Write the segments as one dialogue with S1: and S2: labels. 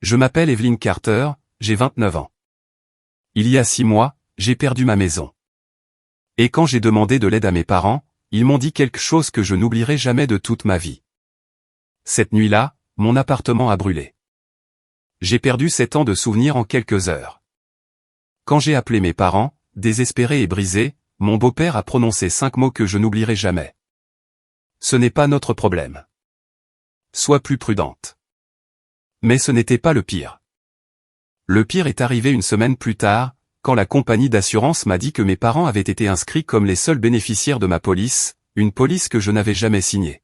S1: Je m'appelle Evelyn Carter, j'ai 29 ans. Il y a 6 mois, j'ai perdu ma maison. Et quand j'ai demandé de l'aide à mes parents, ils m'ont dit quelque chose que je n'oublierai jamais de toute ma vie. Cette nuit-là, mon appartement a brûlé. J'ai perdu 7 ans de souvenirs en quelques heures. Quand j'ai appelé mes parents, désespéré et brisé, mon beau-père a prononcé 5 mots que je n'oublierai jamais. Ce n'est pas notre problème. Sois plus prudente. Mais ce n'était pas le pire. Le pire est arrivé une semaine plus tard, quand la compagnie d'assurance m'a dit que mes parents avaient été inscrits comme les seuls bénéficiaires de ma police, une police que je n'avais jamais signée.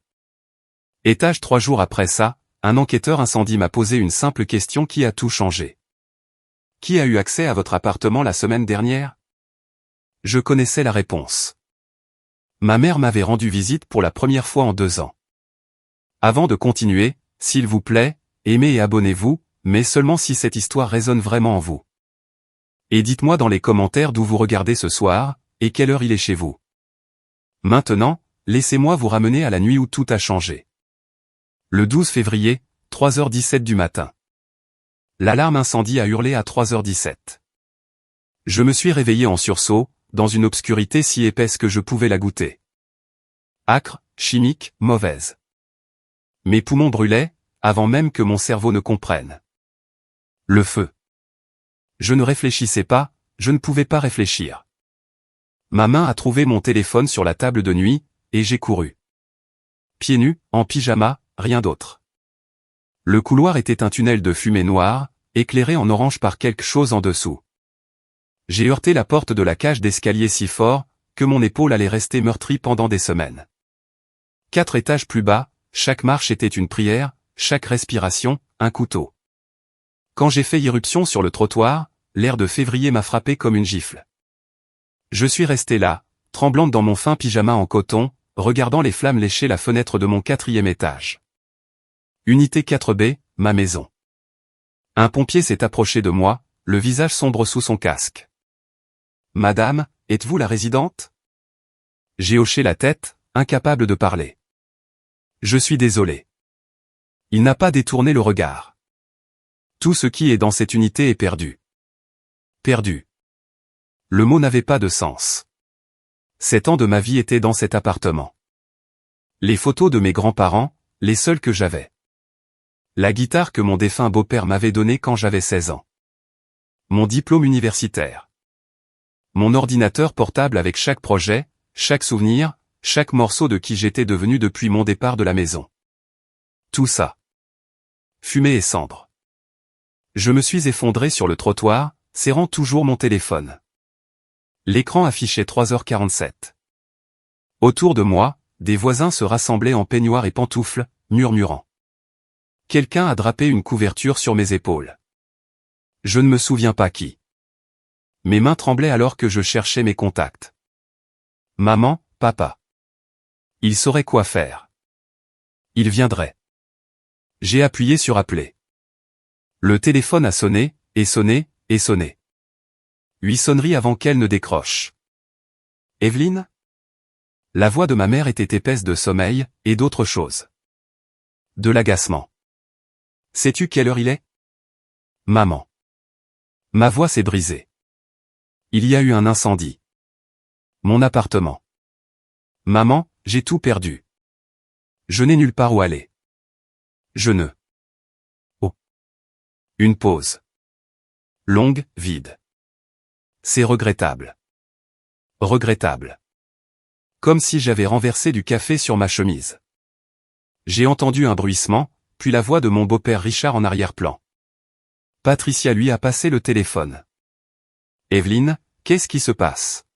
S1: 3 jours après ça, un enquêteur incendie m'a posé une simple question qui a tout changé. Qui a eu accès à votre appartement la semaine dernière? Je connaissais la réponse. Ma mère m'avait rendu visite pour la première fois en 2 ans. Avant de continuer, s'il vous plaît, aimez et abonnez-vous, mais seulement si cette histoire résonne vraiment en vous. Et dites-moi dans les commentaires d'où vous regardez ce soir, et quelle heure il est chez vous. Maintenant, laissez-moi vous ramener à la nuit où tout a changé. Le 12 février, 3h17 du matin. L'alarme incendie a hurlé à 3h17. Je me suis réveillé en sursaut, dans une obscurité si épaisse que je pouvais la goûter. Âcre, chimique, mauvaise. Mes poumons brûlaient, avant même que mon cerveau ne comprenne. Le feu. Je ne réfléchissais pas, je ne pouvais pas réfléchir. Ma main a trouvé mon téléphone sur la table de nuit, et j'ai couru. Pieds nus, en pyjama, rien d'autre. Le couloir était un tunnel de fumée noire, éclairé en orange par quelque chose en dessous. J'ai heurté la porte de la cage d'escalier si fort, que mon épaule allait rester meurtrie pendant des semaines. 4 étages plus bas, chaque marche était une prière, chaque respiration, un couteau. Quand j'ai fait irruption sur le trottoir, l'air de février m'a frappé comme une gifle. Je suis resté là, tremblante dans mon fin pyjama en coton, regardant les flammes lécher la fenêtre de mon 4e étage. Unité 4B, ma maison. Un pompier s'est approché de moi, le visage sombre sous son casque. « Madame, êtes-vous la résidente ?» J'ai hoché la tête, incapable de parler. « Je suis désolé. » Il n'a pas détourné le regard. Tout ce qui est dans cette unité est perdu. Perdu. Le mot n'avait pas de sens. 7 ans de ma vie étaient dans cet appartement. Les photos de mes grands-parents, les seules que j'avais. La guitare que mon défunt beau-père m'avait donnée quand j'avais 16 ans. Mon diplôme universitaire. Mon ordinateur portable avec chaque projet, chaque souvenir, chaque morceau de qui j'étais devenu depuis mon départ de la maison. Tout ça. Fumée et cendres. Je me suis effondré sur le trottoir, serrant toujours mon téléphone. L'écran affichait 3h47. Autour de moi, des voisins se rassemblaient en peignoir et pantoufles, murmurant. Quelqu'un a drapé une couverture sur mes épaules. Je ne me souviens pas qui. Mes mains tremblaient alors que je cherchais mes contacts. Maman, papa. Ils sauraient quoi faire. Ils viendraient. J'ai appuyé sur appeler. Le téléphone a sonné, et sonné, et sonné. 8 sonneries avant qu'elle ne décroche. Evelyn? La voix de ma mère était épaisse de sommeil, et d'autre chose. De l'agacement. Sais-tu quelle heure il est? Maman. Ma voix s'est brisée. Il y a eu un incendie. Mon appartement. Maman, j'ai tout perdu. Je n'ai nulle part où aller. Je ne. Oh. Une pause. Longue, vide. C'est regrettable. Regrettable. Comme si j'avais renversé du café sur ma chemise. J'ai entendu un bruissement, puis la voix de mon beau-père Richard en arrière-plan. Patricia lui a passé le téléphone. Evelyn, qu'est-ce qui se passe?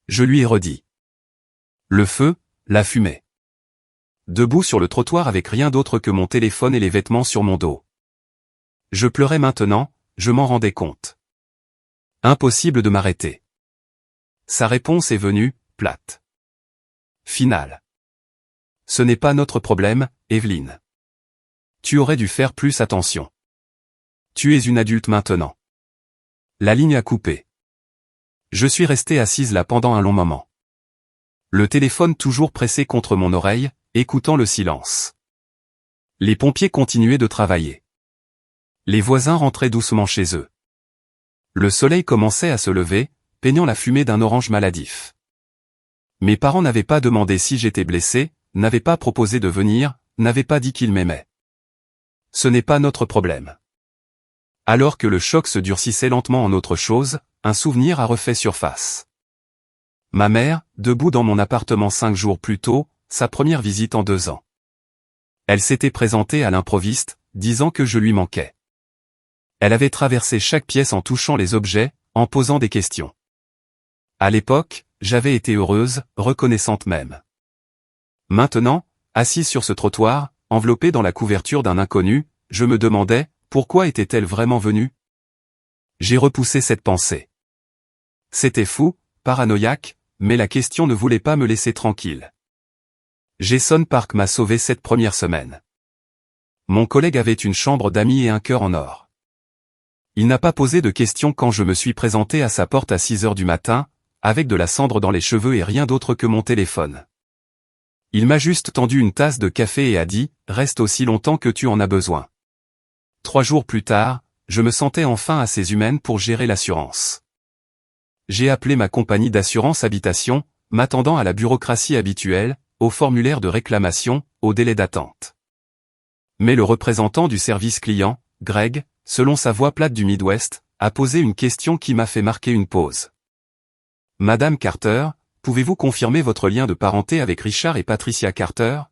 S1: Je lui ai redit. Le feu, la fumée. Debout sur le trottoir avec rien d'autre que mon téléphone et les vêtements sur mon dos. Je pleurais maintenant, je m'en rendais compte. Impossible de m'arrêter. Sa réponse est venue, plate. Finale. Ce n'est pas notre problème, Evelyn. Tu aurais dû faire plus attention. Tu es une adulte maintenant. La ligne a coupé. Je suis resté assise là pendant un long moment. Le téléphone toujours pressé contre mon oreille, écoutant le silence. Les pompiers continuaient de travailler. Les voisins rentraient doucement chez eux. Le soleil commençait à se lever, peignant la fumée d'un orange maladif. Mes parents n'avaient pas demandé si j'étais blessé, n'avaient pas proposé de venir, n'avaient pas dit qu'ils m'aimaient. Ce n'est pas notre problème. Alors que le choc se durcissait lentement en autre chose, un souvenir a refait surface. Ma mère, debout dans mon appartement 5 jours plus tôt, sa première visite en 2 ans. Elle s'était présentée à l'improviste, disant que je lui manquais. Elle avait traversé chaque pièce en touchant les objets, en posant des questions. À l'époque, j'avais été heureuse, reconnaissante même. Maintenant, assise sur ce trottoir, enveloppée dans la couverture d'un inconnu, je me demandais, pourquoi était-elle vraiment venue? J'ai repoussé cette pensée. C'était fou, paranoïaque, mais la question ne voulait pas me laisser tranquille. Jason Park m'a sauvé cette première semaine. Mon collègue avait une chambre d'amis et un cœur en or. Il n'a pas posé de questions quand je me suis présenté à sa porte à 6 heures du matin, avec de la cendre dans les cheveux et rien d'autre que mon téléphone. Il m'a juste tendu une tasse de café et a dit « Reste aussi longtemps que tu en as besoin ». 3 jours plus tard, je me sentais enfin assez humaine pour gérer l'assurance. J'ai appelé ma compagnie d'assurance habitation, m'attendant à la bureaucratie habituelle, au formulaire de réclamation, au délai d'attente. Mais le représentant du service client, Greg, selon sa voix plate du Midwest, a posé une question qui m'a fait marquer une pause. « Madame Carter, pouvez-vous confirmer votre lien de parenté avec Richard et Patricia Carter ?»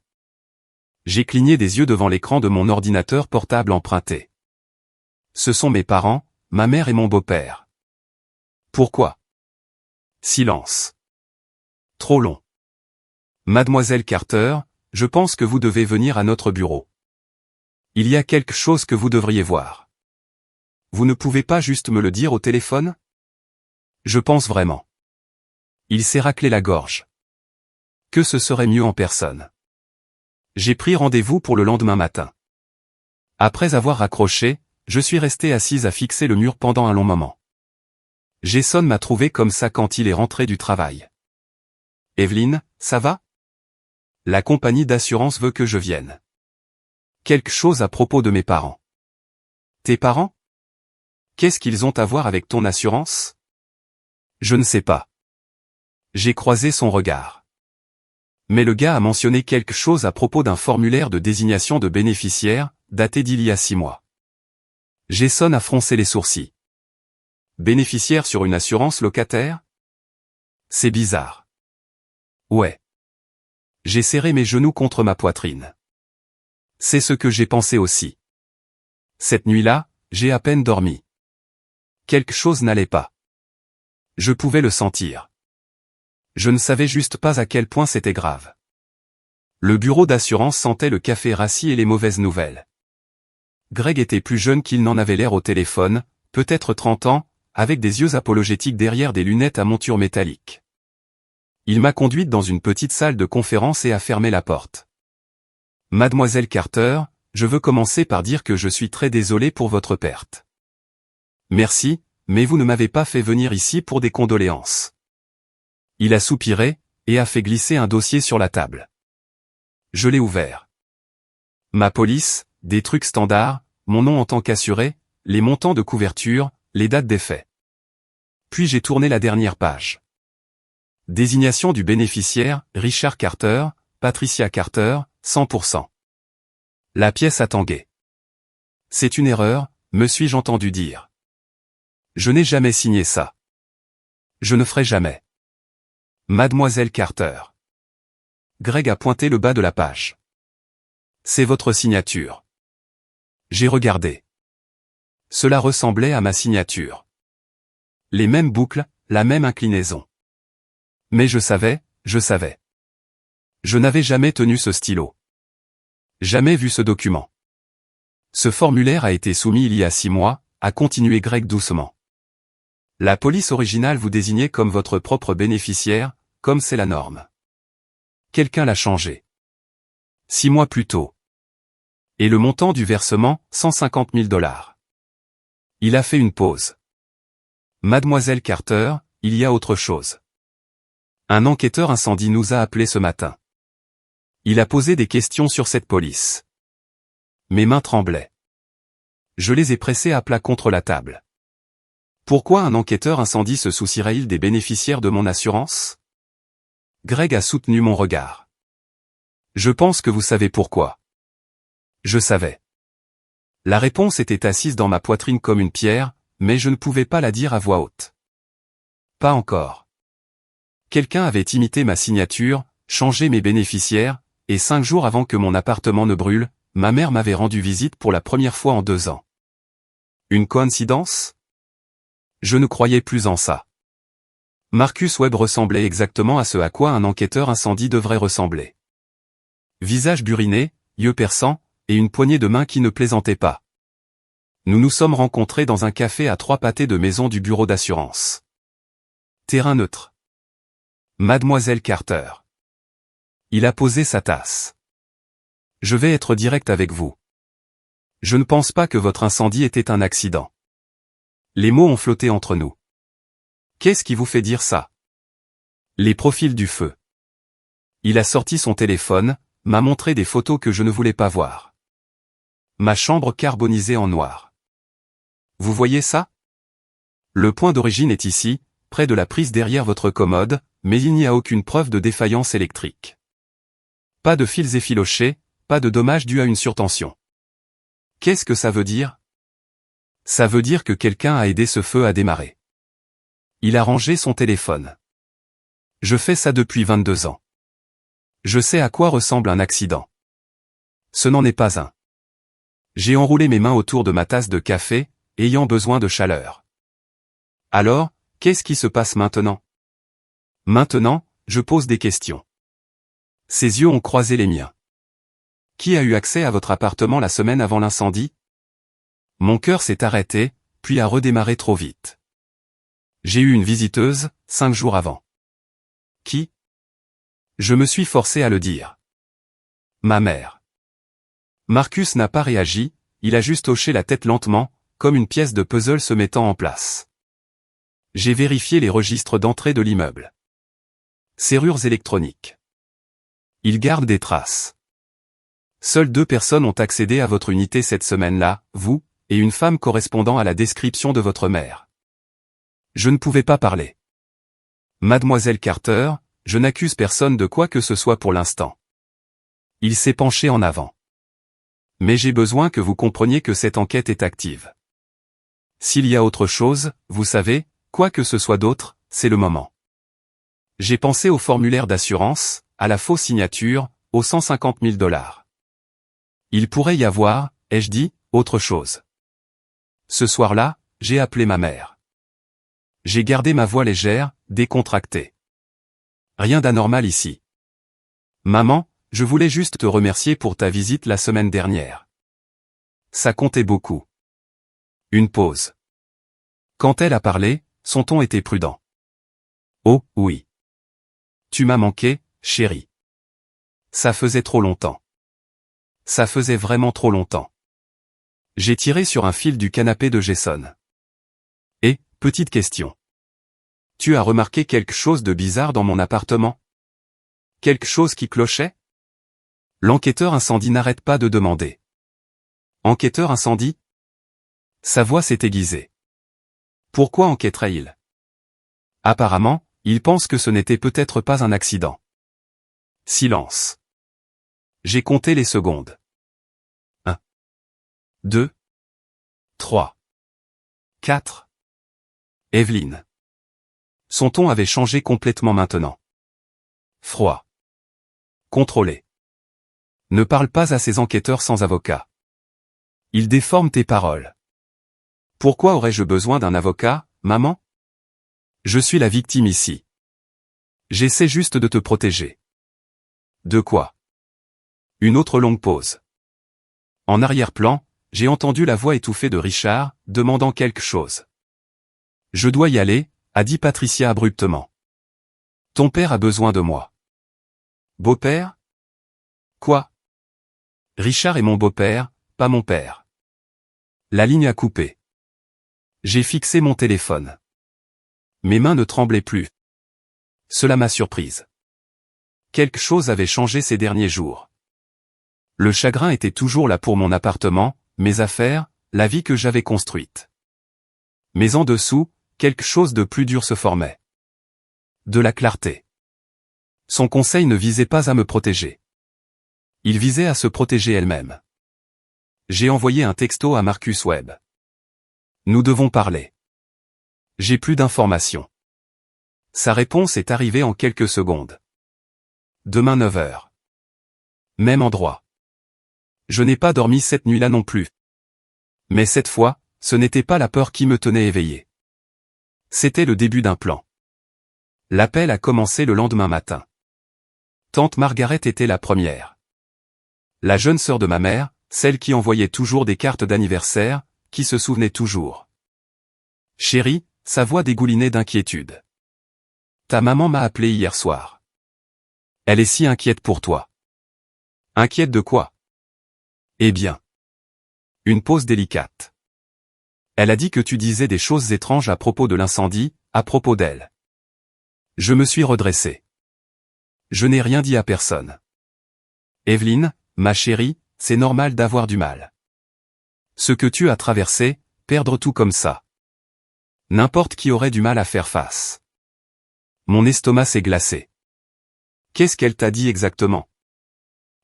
S1: J'ai cligné des yeux devant l'écran de mon ordinateur portable emprunté. Ce sont mes parents, ma mère et mon beau-père. Pourquoi? Silence. Trop long. Mademoiselle Carter, je pense que vous devez venir à notre bureau. Il y a quelque chose que vous devriez voir. Vous ne pouvez pas juste me le dire au téléphone? Je pense vraiment. Il s'est raclé la gorge. Que ce serait mieux en personne. J'ai pris rendez-vous pour le lendemain matin. Après avoir raccroché, je suis resté assise à fixer le mur pendant un long moment. Jason m'a trouvé comme ça quand il est rentré du travail. « Evelyne, ça va? La compagnie d'assurance veut que je vienne. Quelque chose à propos de mes parents. » « Tes parents? Qu'est-ce qu'ils ont à voir avec ton assurance? » Je ne sais pas. J'ai croisé son regard. Mais le gars a mentionné quelque chose à propos d'un formulaire de désignation de bénéficiaire, daté d'il y a 6 mois. Jason a froncé les sourcils. Bénéficiaire sur une assurance locataire? C'est bizarre. Ouais. J'ai serré mes genoux contre ma poitrine. C'est ce que j'ai pensé aussi. Cette nuit-là, j'ai à peine dormi. Quelque chose n'allait pas. Je pouvais le sentir. Je ne savais juste pas à quel point c'était grave. Le bureau d'assurance sentait le café rassis et les mauvaises nouvelles. Greg était plus jeune qu'il n'en avait l'air au téléphone, peut-être 30 ans, avec des yeux apologétiques derrière des lunettes à monture métallique. Il m'a conduite dans une petite salle de conférence et a fermé la porte. « Mademoiselle Carter, je veux commencer par dire que je suis très désolé pour votre perte. Merci, mais vous ne m'avez pas fait venir ici pour des condoléances. » Il a soupiré, et a fait glisser un dossier sur la table. Je l'ai ouvert. Ma police, des trucs standards, mon nom en tant qu'assuré, les montants de couverture, les dates des faits. Puis j'ai tourné la dernière page. Désignation du bénéficiaire, Richard Carter, Patricia Carter, 100%. La pièce a tangué. C'est une erreur, me suis-je entendu dire. Je n'ai jamais signé ça. Je ne ferai jamais. Mademoiselle Carter. Greg a pointé le bas de la page. C'est votre signature. J'ai regardé. Cela ressemblait à ma signature. Les mêmes boucles, la même inclinaison. Mais je savais. Je n'avais jamais tenu ce stylo. Jamais vu ce document. Ce formulaire a été soumis il y a 6 mois, a continué Greg doucement. La police originale vous désignait comme votre propre bénéficiaire, comme c'est la norme. Quelqu'un l'a changé. 6 mois plus tôt. Et le montant du versement, 150 000 $. Il a fait une pause. Mademoiselle Carter, il y a autre chose. Un enquêteur incendie nous a appelés ce matin. Il a posé des questions sur cette police. Mes mains tremblaient. Je les ai pressés à plat contre la table. Pourquoi un enquêteur incendie se soucierait-il des bénéficiaires de mon assurance? Greg a soutenu mon regard. Je pense que vous savez pourquoi. Je savais. La réponse était assise dans ma poitrine comme une pierre, mais je ne pouvais pas la dire à voix haute. Pas encore. Quelqu'un avait imité ma signature, changé mes bénéficiaires, et 5 jours avant que mon appartement ne brûle, ma mère m'avait rendu visite pour la première fois en 2 ans. Une coïncidence? Je ne croyais plus en ça. Marcus Webb ressemblait exactement à ce à quoi un enquêteur incendie devrait ressembler. Visage buriné, yeux perçants, et une poignée de main qui ne plaisantait pas. Nous nous sommes rencontrés dans un café à 3 pâtés de maison du bureau d'assurance. Terrain neutre. Mademoiselle Carter. Il a posé sa tasse. Je vais être direct avec vous. Je ne pense pas que votre incendie était un accident. Les mots ont flotté entre nous. Qu'est-ce qui vous fait dire ça? Les profils du feu. Il a sorti son téléphone, m'a montré des photos que je ne voulais pas voir. Ma chambre carbonisée en noir. Vous voyez ça? Le point d'origine est ici, près de la prise derrière votre commode, mais il n'y a aucune preuve de défaillance électrique. Pas de fils effilochés, pas de dommages dus à une surtension. Qu'est-ce que ça veut dire? Ça veut dire que quelqu'un a aidé ce feu à démarrer. Il a rangé son téléphone. Je fais ça depuis 22 ans. Je sais à quoi ressemble un accident. Ce n'en est pas un. J'ai enroulé mes mains autour de ma tasse de café, ayant besoin de chaleur. Alors, qu'est-ce qui se passe maintenant? Maintenant, je pose des questions. Ses yeux ont croisé les miens. Qui a eu accès à votre appartement la semaine avant l'incendie? Mon cœur s'est arrêté, puis a redémarré trop vite. J'ai eu une visiteuse, 5 jours avant. Qui? Je me suis forcé à le dire. Ma mère. Marcus n'a pas réagi, il a juste hoché la tête lentement, comme une pièce de puzzle se mettant en place. J'ai vérifié les registres d'entrée de l'immeuble. Serrures électroniques. Il garde des traces. Seules 2 personnes ont accédé à votre unité cette semaine-là, vous, et une femme correspondant à la description de votre mère. Je ne pouvais pas parler. Mademoiselle Carter, je n'accuse personne de quoi que ce soit pour l'instant. Il s'est penché en avant. Mais j'ai besoin que vous compreniez que cette enquête est active. S'il y a autre chose, vous savez, quoi que ce soit d'autre, c'est le moment. J'ai pensé au formulaire d'assurance, à la fausse signature, aux 150 000 $. Il pourrait y avoir, ai-je dit, autre chose. Ce soir-là, j'ai appelé ma mère. J'ai gardé ma voix légère, décontractée. Rien d'anormal ici. Maman, je voulais juste te remercier pour ta visite la semaine dernière. Ça comptait beaucoup. Une pause. Quand elle a parlé, son ton était prudent. Oh, oui. Tu m'as manqué, chérie. Ça faisait trop longtemps. Ça faisait vraiment trop longtemps. J'ai tiré sur un fil du canapé de Jason. Et, petite question. Tu as remarqué quelque chose de bizarre dans mon appartement? Quelque chose qui clochait? L'enquêteur incendie n'arrête pas de demander. Enquêteur incendie? Sa voix s'est aiguisée. Pourquoi enquêterait-il? Apparemment, il pense que ce n'était peut-être pas un accident. Silence. J'ai compté les secondes. 1, 2, 3, 4. Evelyne. Son ton avait changé complètement maintenant. Froid. Contrôlé. Ne parle pas à ces enquêteurs sans avocat. Ils déforment tes paroles. Pourquoi aurais-je besoin d'un avocat, maman? Je suis la victime ici. J'essaie juste de te protéger. De quoi? Une autre longue pause. En arrière-plan, j'ai entendu la voix étouffée de Richard, demandant quelque chose. Je dois y aller, a dit Patricia abruptement. Ton père a besoin de moi. Beau-père? Quoi? Richard est mon beau-père, pas mon père. La ligne a coupé. J'ai fixé mon téléphone. Mes mains ne tremblaient plus. Cela m'a surprise. Quelque chose avait changé ces derniers jours. Le chagrin était toujours là pour mon appartement, mes affaires, la vie que j'avais construite. Mais en dessous, quelque chose de plus dur se formait. De la clarté. Son conseil ne visait pas à me protéger. Il visait à se protéger elle-même. J'ai envoyé un texto à Marcus Webb. Nous devons parler. J'ai plus d'informations. Sa réponse est arrivée en quelques secondes. Demain 9 heures. Même endroit. Je n'ai pas dormi cette nuit-là non plus. Mais cette fois, ce n'était pas la peur qui me tenait éveillé. C'était le début d'un plan. L'appel a commencé le lendemain matin. Tante Margaret était la première. La jeune sœur de ma mère, celle qui envoyait toujours des cartes d'anniversaire, qui se souvenait toujours. Chérie, sa voix dégoulinait d'inquiétude. Ta maman m'a appelé hier soir. Elle est si inquiète pour toi. Inquiète de quoi? Eh bien. Une pause délicate. Elle a dit que tu disais des choses étranges à propos de l'incendie, à propos d'elle. Je me suis redressé. Je n'ai rien dit à personne. Evelyne, ma chérie, c'est normal d'avoir du mal. Ce que tu as traversé, perdre tout comme ça. N'importe qui aurait du mal à faire face. Mon estomac s'est glacé. Qu'est-ce qu'elle t'a dit exactement?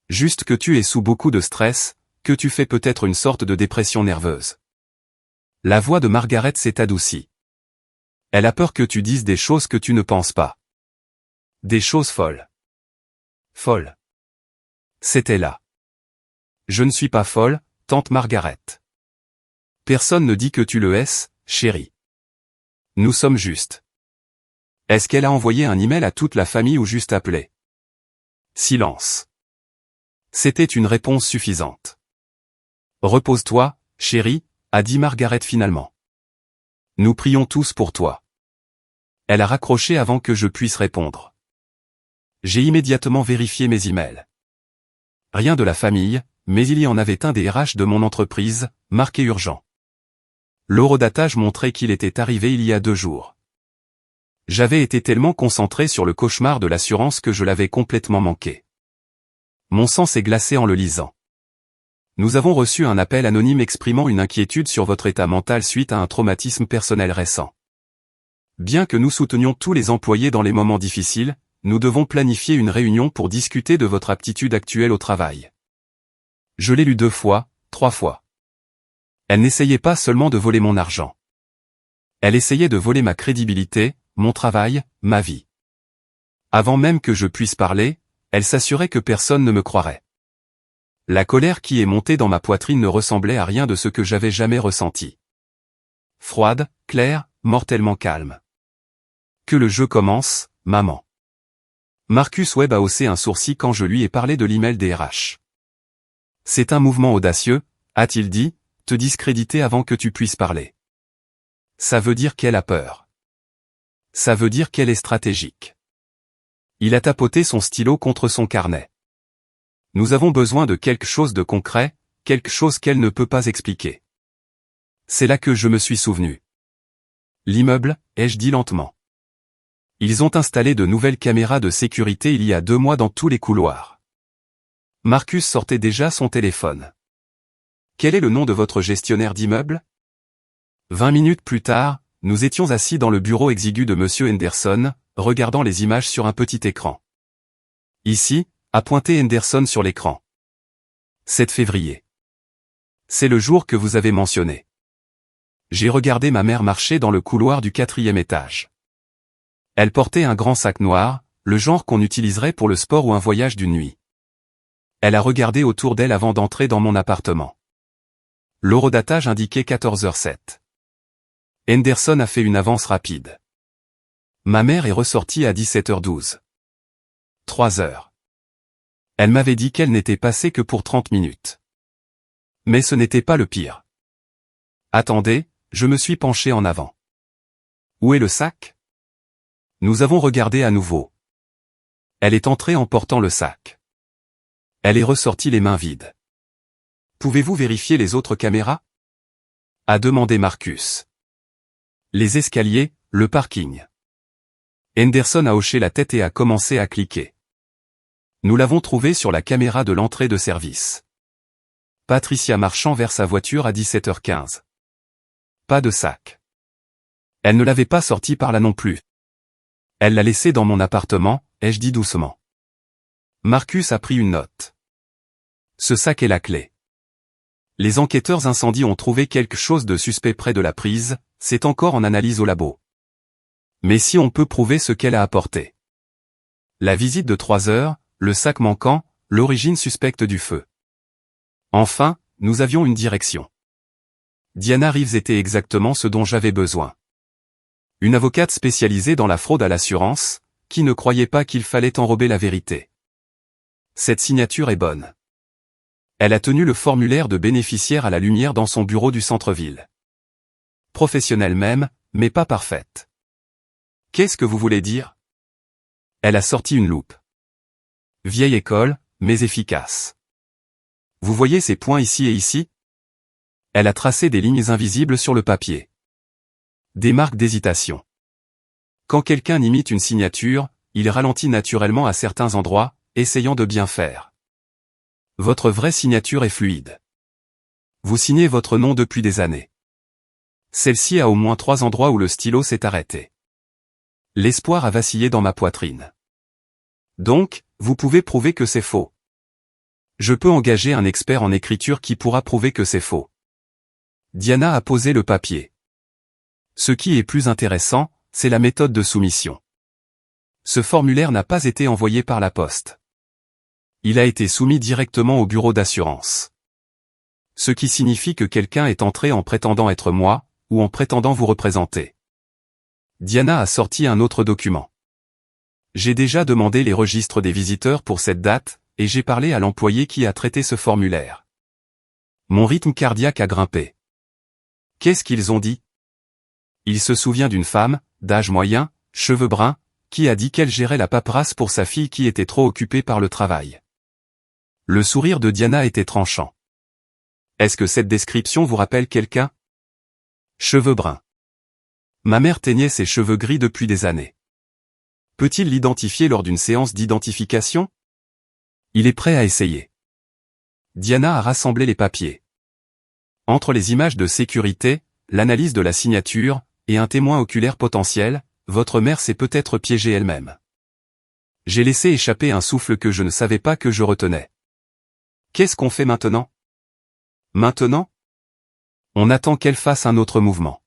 S1: Juste que tu es sous beaucoup de stress, que tu fais peut-être une sorte de dépression nerveuse. La voix de Margaret s'est adoucie. Elle a peur que tu dises des choses que tu ne penses pas. Des choses folles. Folles. C'était là. Je ne suis pas folle, tante Margaret. Personne ne dit que tu le es, chérie. Nous sommes justes. Est-ce qu'elle a envoyé un email à toute la famille ou juste appelé? Silence. C'était une réponse suffisante. Repose-toi, chérie, a dit Margaret finalement. Nous prions tous pour toi. Elle a raccroché avant que je puisse répondre. J'ai immédiatement vérifié mes emails. Rien de la famille, mais il y en avait un des RH de mon entreprise, marqué urgent. L'horodatage montrait qu'il était arrivé il y a 2 jours. J'avais été tellement concentré sur le cauchemar de l'assurance que je l'avais complètement manqué. Mon sang s'est glacé en le lisant. Nous avons reçu un appel anonyme exprimant une inquiétude sur votre état mental suite à un traumatisme personnel récent. Bien que nous soutenions tous les employés dans les moments difficiles, nous devons planifier une réunion pour discuter de votre aptitude actuelle au travail. Je l'ai lu 2 fois, 3 fois. Elle n'essayait pas seulement de voler mon argent. Elle essayait de voler ma crédibilité, mon travail, ma vie. Avant même que je puisse parler, elle s'assurait que personne ne me croirait. La colère qui est montée dans ma poitrine ne ressemblait à rien de ce que j'avais jamais ressenti. Froide, claire, mortellement calme. Que le jeu commence, maman. Marcus Webb a haussé un sourcil quand je lui ai parlé de l'email des RH. C'est un mouvement audacieux, a-t-il dit, te discréditer avant que tu puisses parler. Ça veut dire qu'elle a peur. Ça veut dire qu'elle est stratégique. Il a tapoté son stylo contre son carnet. Nous avons besoin de quelque chose de concret, quelque chose qu'elle ne peut pas expliquer. C'est là que je me suis souvenu. L'immeuble, ai-je dit lentement. Ils ont installé de nouvelles caméras de sécurité il y a 2 mois dans tous les couloirs. Marcus sortait déjà son téléphone. Quel est le nom de votre gestionnaire d'immeuble? 20 minutes plus tard, nous étions assis dans le bureau exigu de Monsieur Henderson, regardant les images sur un petit écran. Ici, a pointé Henderson sur l'écran. 7 février. C'est le jour que vous avez mentionné. J'ai regardé ma mère marcher dans le couloir du 4e étage. Elle portait un grand sac noir, le genre qu'on utiliserait pour le sport ou un voyage d'une nuit. Elle a regardé autour d'elle avant d'entrer dans mon appartement. L'horodatage indiquait 14h07. Henderson a fait une avance rapide. Ma mère est ressortie à 17h12. 3 heures. Elle m'avait dit qu'elle n'était passée que pour 30 minutes. Mais ce n'était pas le pire. Attendez, je me suis penché en avant. Où est le sac? Nous avons regardé à nouveau. Elle est entrée en portant le sac. Elle est ressortie les mains vides. Pouvez-vous vérifier les autres caméras? A demandé Marcus. Les escaliers, le parking. Henderson a hoché la tête et a commencé à cliquer. Nous l'avons trouvé sur la caméra de l'entrée de service. Patricia marchant vers sa voiture à 17h15. Pas de sac. Elle ne l'avait pas sorti par là non plus. Elle l'a laissé dans mon appartement, ai-je dit doucement. Marcus a pris une note. Ce sac est la clé. Les enquêteurs incendies ont trouvé quelque chose de suspect près de la prise, c'est encore en analyse au labo. Mais si on peut prouver ce qu'elle a apporté. La visite de 3 heures, le sac manquant, l'origine suspecte du feu. Enfin, nous avions une direction. Diana Reeves était exactement ce dont j'avais besoin. Une avocate spécialisée dans la fraude à l'assurance, qui ne croyait pas qu'il fallait enrober la vérité. Cette signature est bonne. Elle a tenu le formulaire de bénéficiaire à la lumière dans son bureau du centre-ville. Professionnelle même, mais pas parfaite. Qu'est-ce que vous voulez dire? Elle a sorti une loupe. Vieille école, mais efficace. Vous voyez ces points ici et ici? Elle a tracé des lignes invisibles sur le papier. Des marques d'hésitation. Quand quelqu'un imite une signature, il ralentit naturellement à certains endroits, essayant de bien faire. Votre vraie signature est fluide. Vous signez votre nom depuis des années. Celle-ci a au moins 3 endroits où le stylo s'est arrêté. L'espoir a vacillé dans ma poitrine. Donc, vous pouvez prouver que c'est faux. Je peux engager un expert en écriture qui pourra prouver que c'est faux. Diana a posé le papier. Ce qui est plus intéressant, c'est la méthode de soumission. Ce formulaire n'a pas été envoyé par la poste. Il a été soumis directement au bureau d'assurance. Ce qui signifie que quelqu'un est entré en prétendant être moi, ou en prétendant vous représenter. Diana a sorti un autre document. J'ai déjà demandé les registres des visiteurs pour cette date, et j'ai parlé à l'employé qui a traité ce formulaire. Mon rythme cardiaque a grimpé. Qu'est-ce qu'ils ont dit? Il se souvient d'une femme, d'âge moyen, cheveux bruns, qui a dit qu'elle gérait la paperasse pour sa fille qui était trop occupée par le travail. Le sourire de Diana était tranchant. Est-ce que cette description vous rappelle quelqu'un? Cheveux bruns. Ma mère teignait ses cheveux gris depuis des années. Peut-il l'identifier lors d'une séance d'identification? Il est prêt à essayer. Diana a rassemblé les papiers. Entre les images de sécurité, l'analyse de la signature, et un témoin oculaire potentiel, votre mère s'est peut-être piégée elle-même. J'ai laissé échapper un souffle que je ne savais pas que je retenais. Qu'est-ce qu'on fait maintenant? Maintenant? On attend qu'elle fasse un autre mouvement.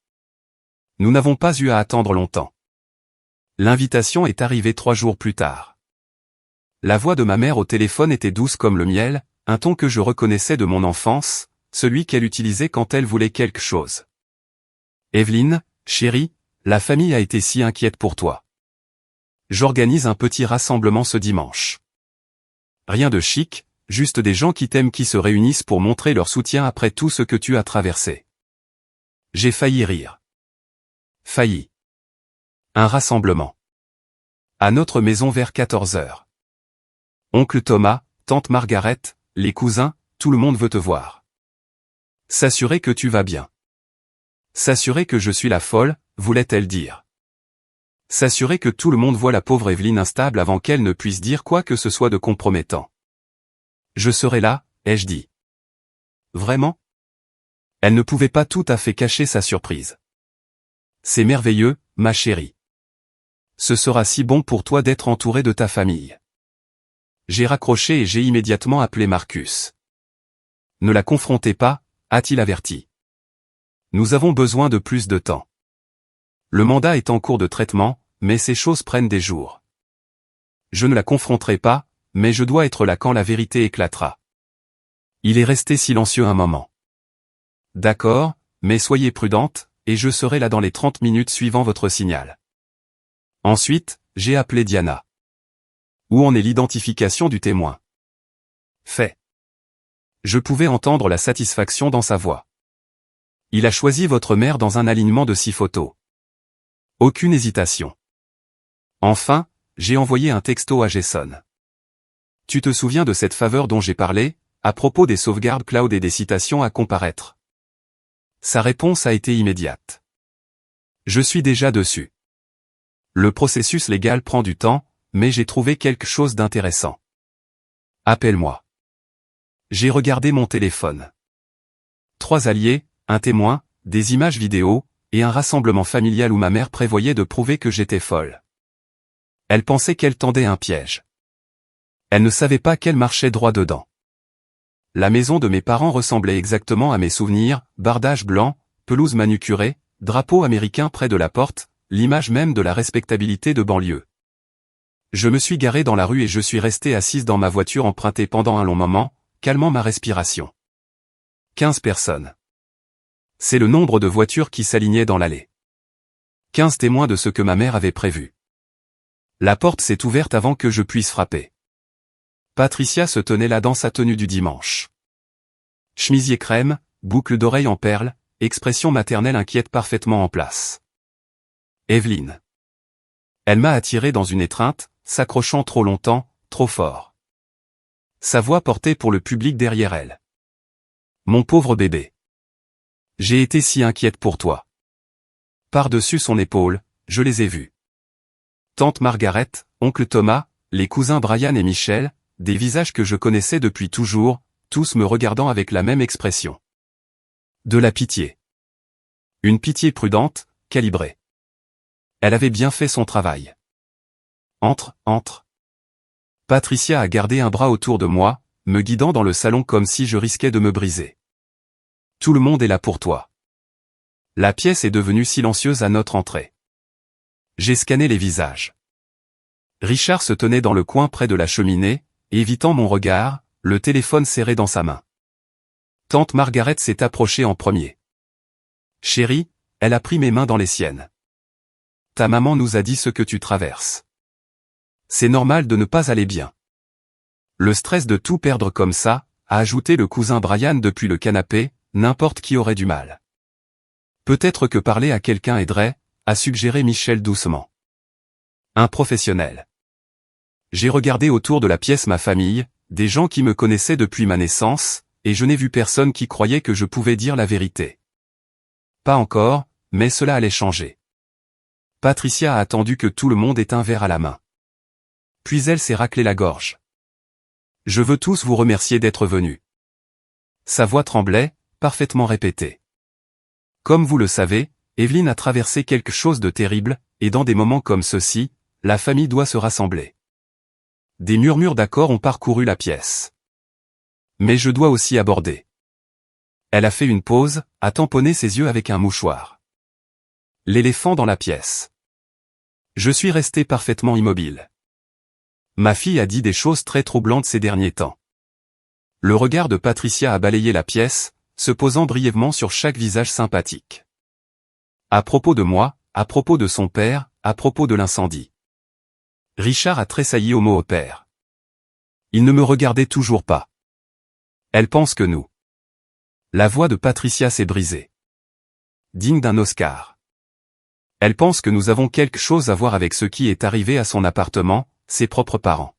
S1: Nous n'avons pas eu à attendre longtemps. L'invitation est arrivée 3 jours plus tard. La voix de ma mère au téléphone était douce comme le miel, un ton que je reconnaissais de mon enfance, celui qu'elle utilisait quand elle voulait quelque chose. Evelyne, chérie, la famille a été si inquiète pour toi. J'organise un petit rassemblement ce dimanche. Rien de chic, juste des gens qui t'aiment qui se réunissent pour montrer leur soutien après tout ce que tu as traversé. J'ai failli rire. Failli. Un rassemblement. À notre maison vers 14 heures. Oncle Thomas, tante Margaret, les cousins, tout le monde veut te voir. S'assurer que tu vas bien. S'assurer que je suis la folle, voulait-elle dire. S'assurer que tout le monde voit la pauvre Evelyne instable avant qu'elle ne puisse dire quoi que ce soit de compromettant. Je serai là, ai-je dit. Vraiment? Elle ne pouvait pas tout à fait cacher sa surprise. C'est merveilleux, ma chérie. Ce sera si bon pour toi d'être entouré de ta famille. J'ai raccroché et j'ai immédiatement appelé Marcus. Ne la confrontez pas, a-t-il averti. Nous avons besoin de plus de temps. Le mandat est en cours de traitement, mais ces choses prennent des jours. Je ne la confronterai pas, mais je dois être là quand la vérité éclatera. Il est resté silencieux un moment. D'accord, mais soyez prudente, et je serai là dans les 30 minutes suivant votre signal. Ensuite, j'ai appelé Diana. Où en est l'identification du témoin? Fait. Je pouvais entendre la satisfaction dans sa voix. Il a choisi votre mère dans un alignement de 6 photos. Aucune hésitation. Enfin, j'ai envoyé un texto à Jason. Tu te souviens de cette faveur dont j'ai parlé, à propos des sauvegardes cloud et des citations à comparaître? Sa réponse a été immédiate. Je suis déjà dessus. Le processus légal prend du temps, mais j'ai trouvé quelque chose d'intéressant. Appelle-moi. J'ai regardé mon téléphone. 3 alliés, un témoin, des images vidéo, et un rassemblement familial où ma mère prévoyait de prouver que j'étais folle. Elle pensait qu'elle tendait un piège. Elle ne savait pas qu'elle marchait droit dedans. La maison de mes parents ressemblait exactement à mes souvenirs, bardage blanc, pelouse manucurée, drapeau américain près de la porte, l'image même de la respectabilité de banlieue. Je me suis garé dans la rue et je suis resté assise dans ma voiture empruntée pendant un long moment, calmant ma respiration. 15 personnes. C'est le nombre de voitures qui s'alignaient dans l'allée. 15 témoins de ce que ma mère avait prévu. La porte s'est ouverte avant que je puisse frapper. Patricia se tenait là dans sa tenue du dimanche. Chemisier crème, boucle d'oreilles en perles, expression maternelle inquiète parfaitement en place. Evelyne. Elle m'a attiré dans une étreinte, s'accrochant trop longtemps, trop fort. Sa voix portait pour le public derrière elle. Mon pauvre bébé. J'ai été si inquiète pour toi. Par-dessus son épaule, je les ai vus. Tante Margaret, oncle Thomas, les cousins Brian et Michel, des visages que je connaissais depuis toujours, tous me regardant avec la même expression. De la pitié. Une pitié prudente, calibrée. Elle avait bien fait son travail. Entre. Patricia a gardé un bras autour de moi, me guidant dans le salon comme si je risquais de me briser. Tout le monde est là pour toi. La pièce est devenue silencieuse à notre entrée. J'ai scanné les visages. Richard se tenait dans le coin près de la cheminée, évitant mon regard, le téléphone serré dans sa main. Tante Margaret s'est approchée en premier. Chérie, elle a pris mes mains dans les siennes. Ta maman nous a dit ce que tu traverses. C'est normal de ne pas aller bien. Le stress de tout perdre comme ça, a ajouté le cousin Brian depuis le canapé, n'importe qui aurait du mal. Peut-être que parler à quelqu'un aiderait, a suggéré Michel doucement. Un professionnel. J'ai regardé autour de la pièce ma famille, des gens qui me connaissaient depuis ma naissance, et je n'ai vu personne qui croyait que je pouvais dire la vérité. Pas encore, mais cela allait changer. Patricia a attendu que tout le monde ait un verre à la main. Puis elle s'est raclé la gorge. Je veux tous vous remercier d'être venus. Sa voix tremblait, parfaitement répétée. Comme vous le savez, Evelyne a traversé quelque chose de terrible, et dans des moments comme ceux-ci, la famille doit se rassembler. Des murmures d'accord ont parcouru la pièce. Mais je dois aussi aborder. Elle a fait une pause, a tamponné ses yeux avec un mouchoir. L'éléphant dans la pièce. Je suis resté parfaitement immobile. Ma fille a dit des choses très troublantes ces derniers temps. Le regard de Patricia a balayé la pièce, se posant brièvement sur chaque visage sympathique. À propos de moi, à propos de son père, à propos de l'incendie. Richard a tressailli au mot au père. Il ne me regardait toujours pas. Elle pense que nous. La voix de Patricia s'est brisée. Digne d'un Oscar. Elle pense que nous avons quelque chose à voir avec ce qui est arrivé à son appartement, ses propres parents.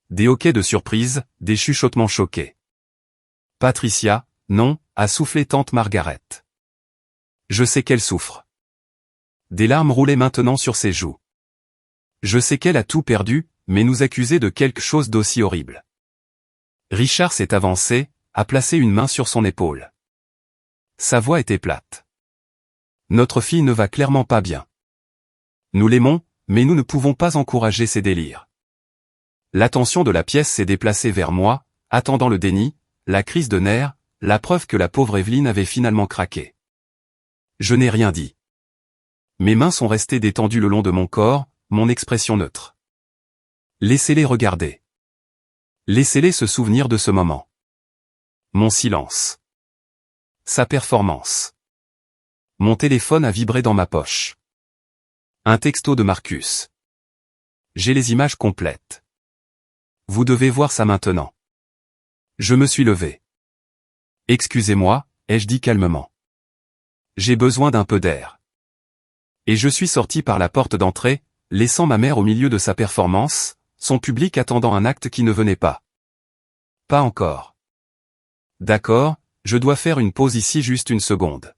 S1: Des hoquets de surprise, des chuchotements choqués. Patricia, non, a soufflé tante Margaret. Je sais qu'elle souffre. Des larmes roulaient maintenant sur ses joues. Je sais qu'elle a tout perdu, mais nous accusait de quelque chose d'aussi horrible. Richard s'est avancé, a placé une main sur son épaule. Sa voix était plate. Notre fille ne va clairement pas bien. Nous l'aimons, mais nous ne pouvons pas encourager ses délires. L'attention de la pièce s'est déplacée vers moi, attendant le déni, la crise de nerfs, la preuve que la pauvre Evelyne avait finalement craqué. Je n'ai rien dit. Mes mains sont restées détendues le long de mon corps, mon expression neutre. Laissez-les regarder. Laissez-les se souvenir de ce moment. Mon silence. Sa performance. Mon téléphone a vibré dans ma poche. Un texto de Marcus. J'ai les images complètes. Vous devez voir ça maintenant. Je me suis levé. Excusez-moi, ai-je dit calmement. J'ai besoin d'un peu d'air. Et je suis sorti par la porte d'entrée, laissant ma mère au milieu de sa performance, son public attendant un acte qui ne venait pas. Pas encore. D'accord, je dois faire une pause ici juste une seconde.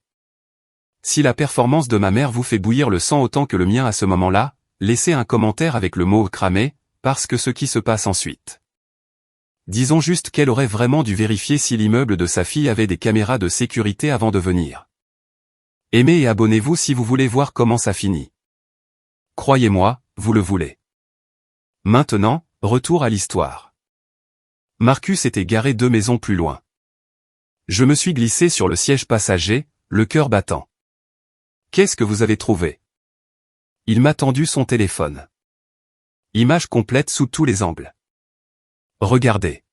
S1: Si la performance de ma mère vous fait bouillir le sang autant que le mien à ce moment-là, laissez un commentaire avec le mot « cramé », parce que ce qui se passe ensuite. Disons juste qu'elle aurait vraiment dû vérifier si l'immeuble de sa fille avait des caméras de sécurité avant de venir. Aimez et abonnez-vous si vous voulez voir comment ça finit. Croyez-moi, vous le voulez. Maintenant, retour à l'histoire. Marcus était garé 2 maisons plus loin. Je me suis glissé sur le siège passager, le cœur battant. Qu'est-ce que vous avez trouvé? Il m'a tendu son téléphone. Image complète sous tous les angles. Regardez.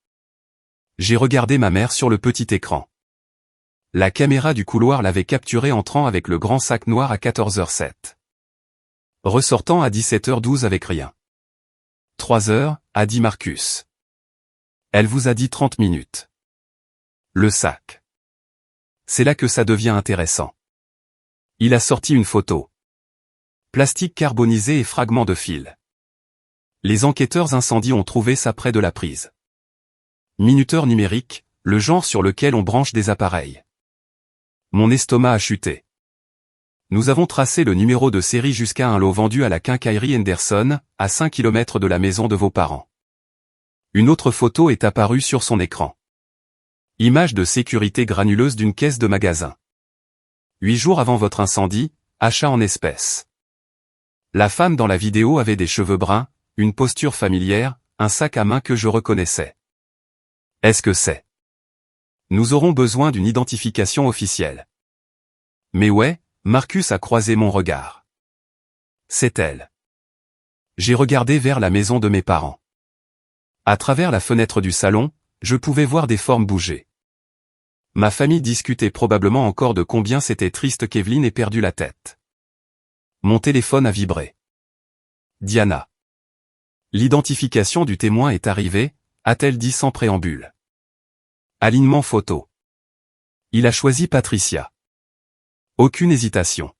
S1: J'ai regardé ma mère sur le petit écran. La caméra du couloir l'avait capturé entrant avec le grand sac noir à 14h07. Ressortant à 17h12 avec rien. 3 heures, a dit Marcus. Elle vous a dit 30 minutes. Le sac. C'est là que ça devient intéressant. Il a sorti une photo. Plastique carbonisé et fragments de fil. Les enquêteurs incendies ont trouvé ça près de la prise. Minuteur numérique, le genre sur lequel on branche des appareils. Mon estomac a chuté. Nous avons tracé le numéro de série jusqu'à un lot vendu à la quincaillerie Henderson, à 5 km de la maison de vos parents. Une autre photo est apparue sur son écran. Image de sécurité granuleuse d'une caisse de magasin. 8 jours avant votre incendie, achat en espèces. La femme dans la vidéo avait des cheveux bruns, une posture familière, un sac à main que je reconnaissais. Est-ce que c'est? Nous aurons besoin d'une identification officielle. Mais ouais, Marcus a croisé mon regard. C'est elle. J'ai regardé vers la maison de mes parents. À travers la fenêtre du salon, je pouvais voir des formes bouger. Ma famille discutait probablement encore de combien c'était triste qu'Evelyne ait perdu la tête. Mon téléphone a vibré. Diana. L'identification du témoin est arrivée, a-t-elle dit sans préambule. Alignement photo. Il a choisi Patricia. Aucune hésitation.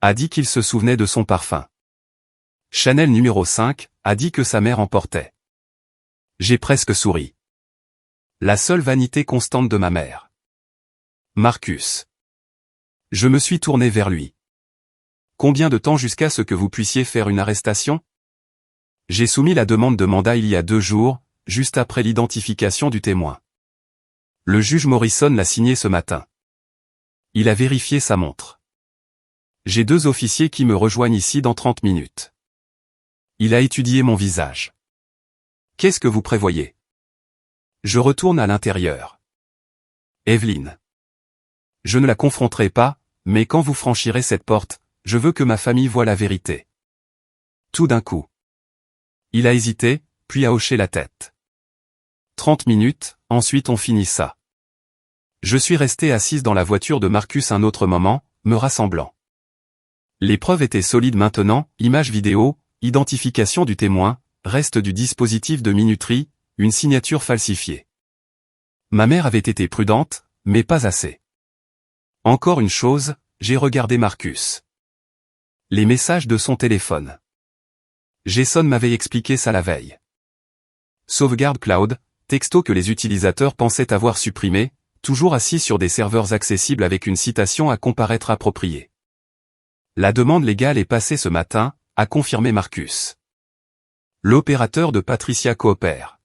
S1: A dit qu'il se souvenait de son parfum. Chanel numéro 5, a dit que sa mère en portait. J'ai presque souri. La seule vanité constante de ma mère. Marcus. Je me suis tourné vers lui. Combien de temps jusqu'à ce que vous puissiez faire une arrestation? J'ai soumis la demande de mandat il y a 2 jours, juste après l'identification du témoin. Le juge Morrison l'a signé ce matin. Il a vérifié sa montre. J'ai 2 officiers qui me rejoignent ici dans 30 minutes. Il a étudié mon visage. Qu'est-ce que vous prévoyez? Je retourne à l'intérieur. Evelyne. Je ne la confronterai pas, mais quand vous franchirez cette porte, je veux que ma famille voie la vérité. Tout d'un coup. Il a hésité, puis a hoché la tête. 30 minutes, ensuite on finit ça. Je suis resté assise dans la voiture de Marcus un autre moment, me rassemblant. Les preuves étaient solides maintenant, images vidéo, identification du témoin, reste du dispositif de minuterie, une signature falsifiée. Ma mère avait été prudente, mais pas assez. Encore une chose, j'ai regardé Marcus. Les messages de son téléphone. Jason m'avait expliqué ça la veille. Sauvegarde cloud, texto que les utilisateurs pensaient avoir supprimé, toujours assis sur des serveurs accessibles avec une citation à comparaître appropriée. La demande légale est passée ce matin, a confirmé Marcus. L'opérateur de Patricia coopère.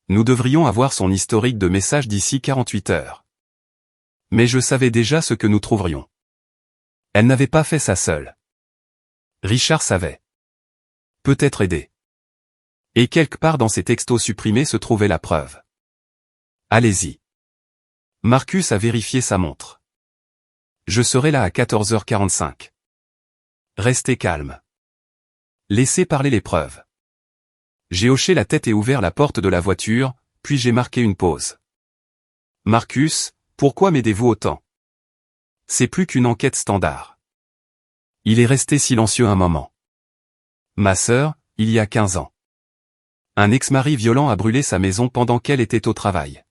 S1: Nous devrions avoir son historique de messages d'ici 48 heures. Mais je savais déjà ce que nous trouverions. Elle n'avait pas fait ça seule. Richard savait. Peut-être aider. Et quelque part dans ces textos supprimés se trouvait la preuve. Allez-y. Marcus a vérifié sa montre. Je serai là à 14h45. Restez calme. Laissez parler les preuves. J'ai hoché la tête et ouvert la porte de la voiture, puis j'ai marqué une pause. Marcus, pourquoi m'aidez-vous autant? C'est plus qu'une enquête standard. Il est resté silencieux un moment. Ma sœur, il y a 15 ans. Un ex-mari violent a brûlé sa maison pendant qu'elle était au travail.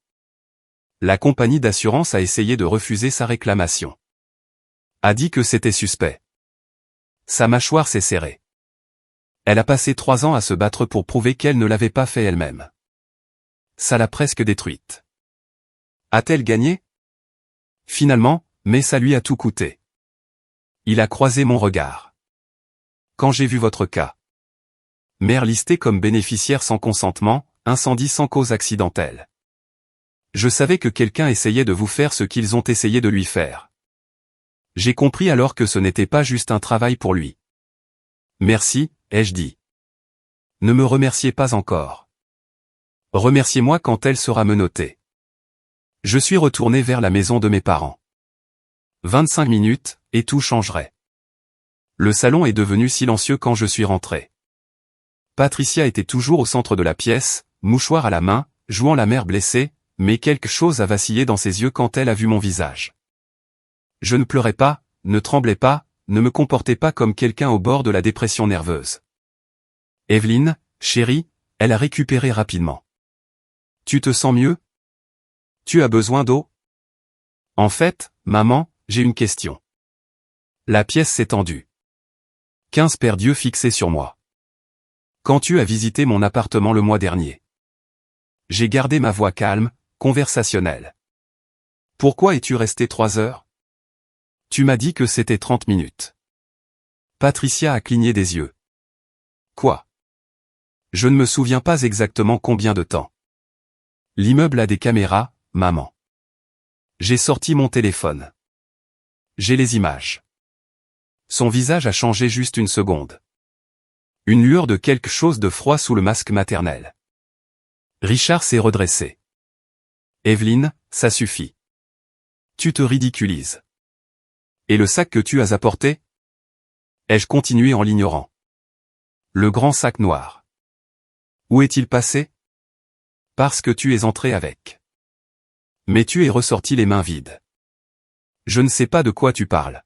S1: La compagnie d'assurance a essayé de refuser sa réclamation. A dit que c'était suspect. Sa mâchoire s'est serrée. Elle a passé 3 ans à se battre pour prouver qu'elle ne l'avait pas fait elle-même. Ça l'a presque détruite. A-t-elle gagné? Finalement, mais ça lui a tout coûté. Il a croisé mon regard. Quand j'ai vu votre cas. Mère listée comme bénéficiaire sans consentement, incendie sans cause accidentelle. Je savais que quelqu'un essayait de vous faire ce qu'ils ont essayé de lui faire. J'ai compris alors que ce n'était pas juste un travail pour lui. Merci, ai-je dit. Ne me remerciez pas encore. Remerciez-moi quand elle sera menottée. Je suis retourné vers la maison de mes parents. 25 minutes, et tout changerait. Le salon est devenu silencieux quand je suis rentré. Patricia était toujours au centre de la pièce, mouchoir à la main, jouant la mère blessée, mais quelque chose a vacillé dans ses yeux quand elle a vu mon visage. Je ne pleurais pas, ne tremblais pas, ne me comportais pas comme quelqu'un au bord de la dépression nerveuse. Evelyne, chérie, elle a récupéré rapidement. Tu te sens mieux? Tu as besoin d'eau? En fait, maman, j'ai une question. La pièce s'est tendue. 15 paires d'yeux fixés sur moi. Quand tu as visité mon appartement le mois dernier. J'ai gardé ma voix calme, conversationnelle. Pourquoi es-tu resté 3 heures? Tu m'as dit que c'était 30 minutes. Patricia a cligné des yeux. Quoi? Je ne me souviens pas exactement combien de temps. L'immeuble a des caméras, maman. J'ai sorti mon téléphone. J'ai les images. Son visage a changé juste une seconde. Une lueur de quelque chose de froid sous le masque maternel. Richard s'est redressé. Evelyne, ça suffit. Tu te ridiculises. Et le sac que tu as apporté? Ai-je continué en l'ignorant? Le grand sac noir. Où est-il passé? Parce que tu es entré avec. Mais tu es ressorti les mains vides. Je ne sais pas de quoi tu parles.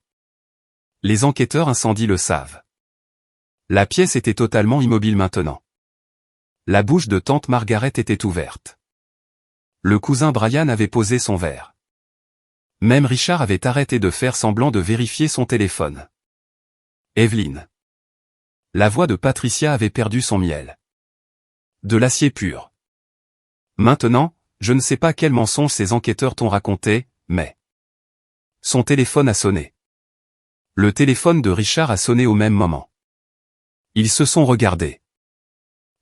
S1: Les enquêteurs incendies le savent. La pièce était totalement immobile maintenant. La bouche de tante Margaret était ouverte. Le cousin Brian avait posé son verre. Même Richard avait arrêté de faire semblant de vérifier son téléphone. Evelyne. La voix de Patricia avait perdu son miel. De l'acier pur. Maintenant, je ne sais pas quel mensonge ces enquêteurs t'ont raconté, mais... Son téléphone a sonné. Le téléphone de Richard a sonné au même moment. Ils se sont regardés.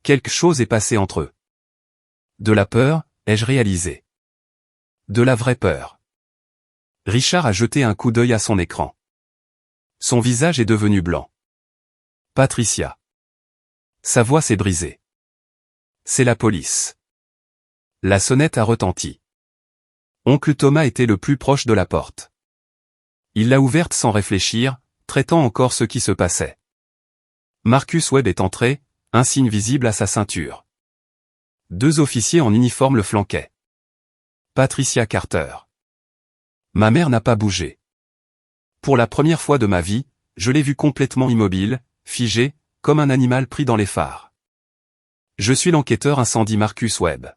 S1: Quelque chose est passé entre eux. De la peur, ai-je réalisé. De la vraie peur. Richard a jeté un coup d'œil à son écran. Son visage est devenu blanc. Patricia. Sa voix s'est brisée. C'est la police. La sonnette a retenti. Oncle Thomas était le plus proche de la porte. Il l'a ouverte sans réfléchir, traitant encore ce qui se passait. Marcus Webb est entré, un signe visible à sa ceinture. 2 officiers en uniforme le flanquaient. Patricia Carter. Ma mère n'a pas bougé. Pour la première fois de ma vie, je l'ai vue complètement immobile, figée, comme un animal pris dans les phares. Je suis l'enquêteur incendie Marcus Webb.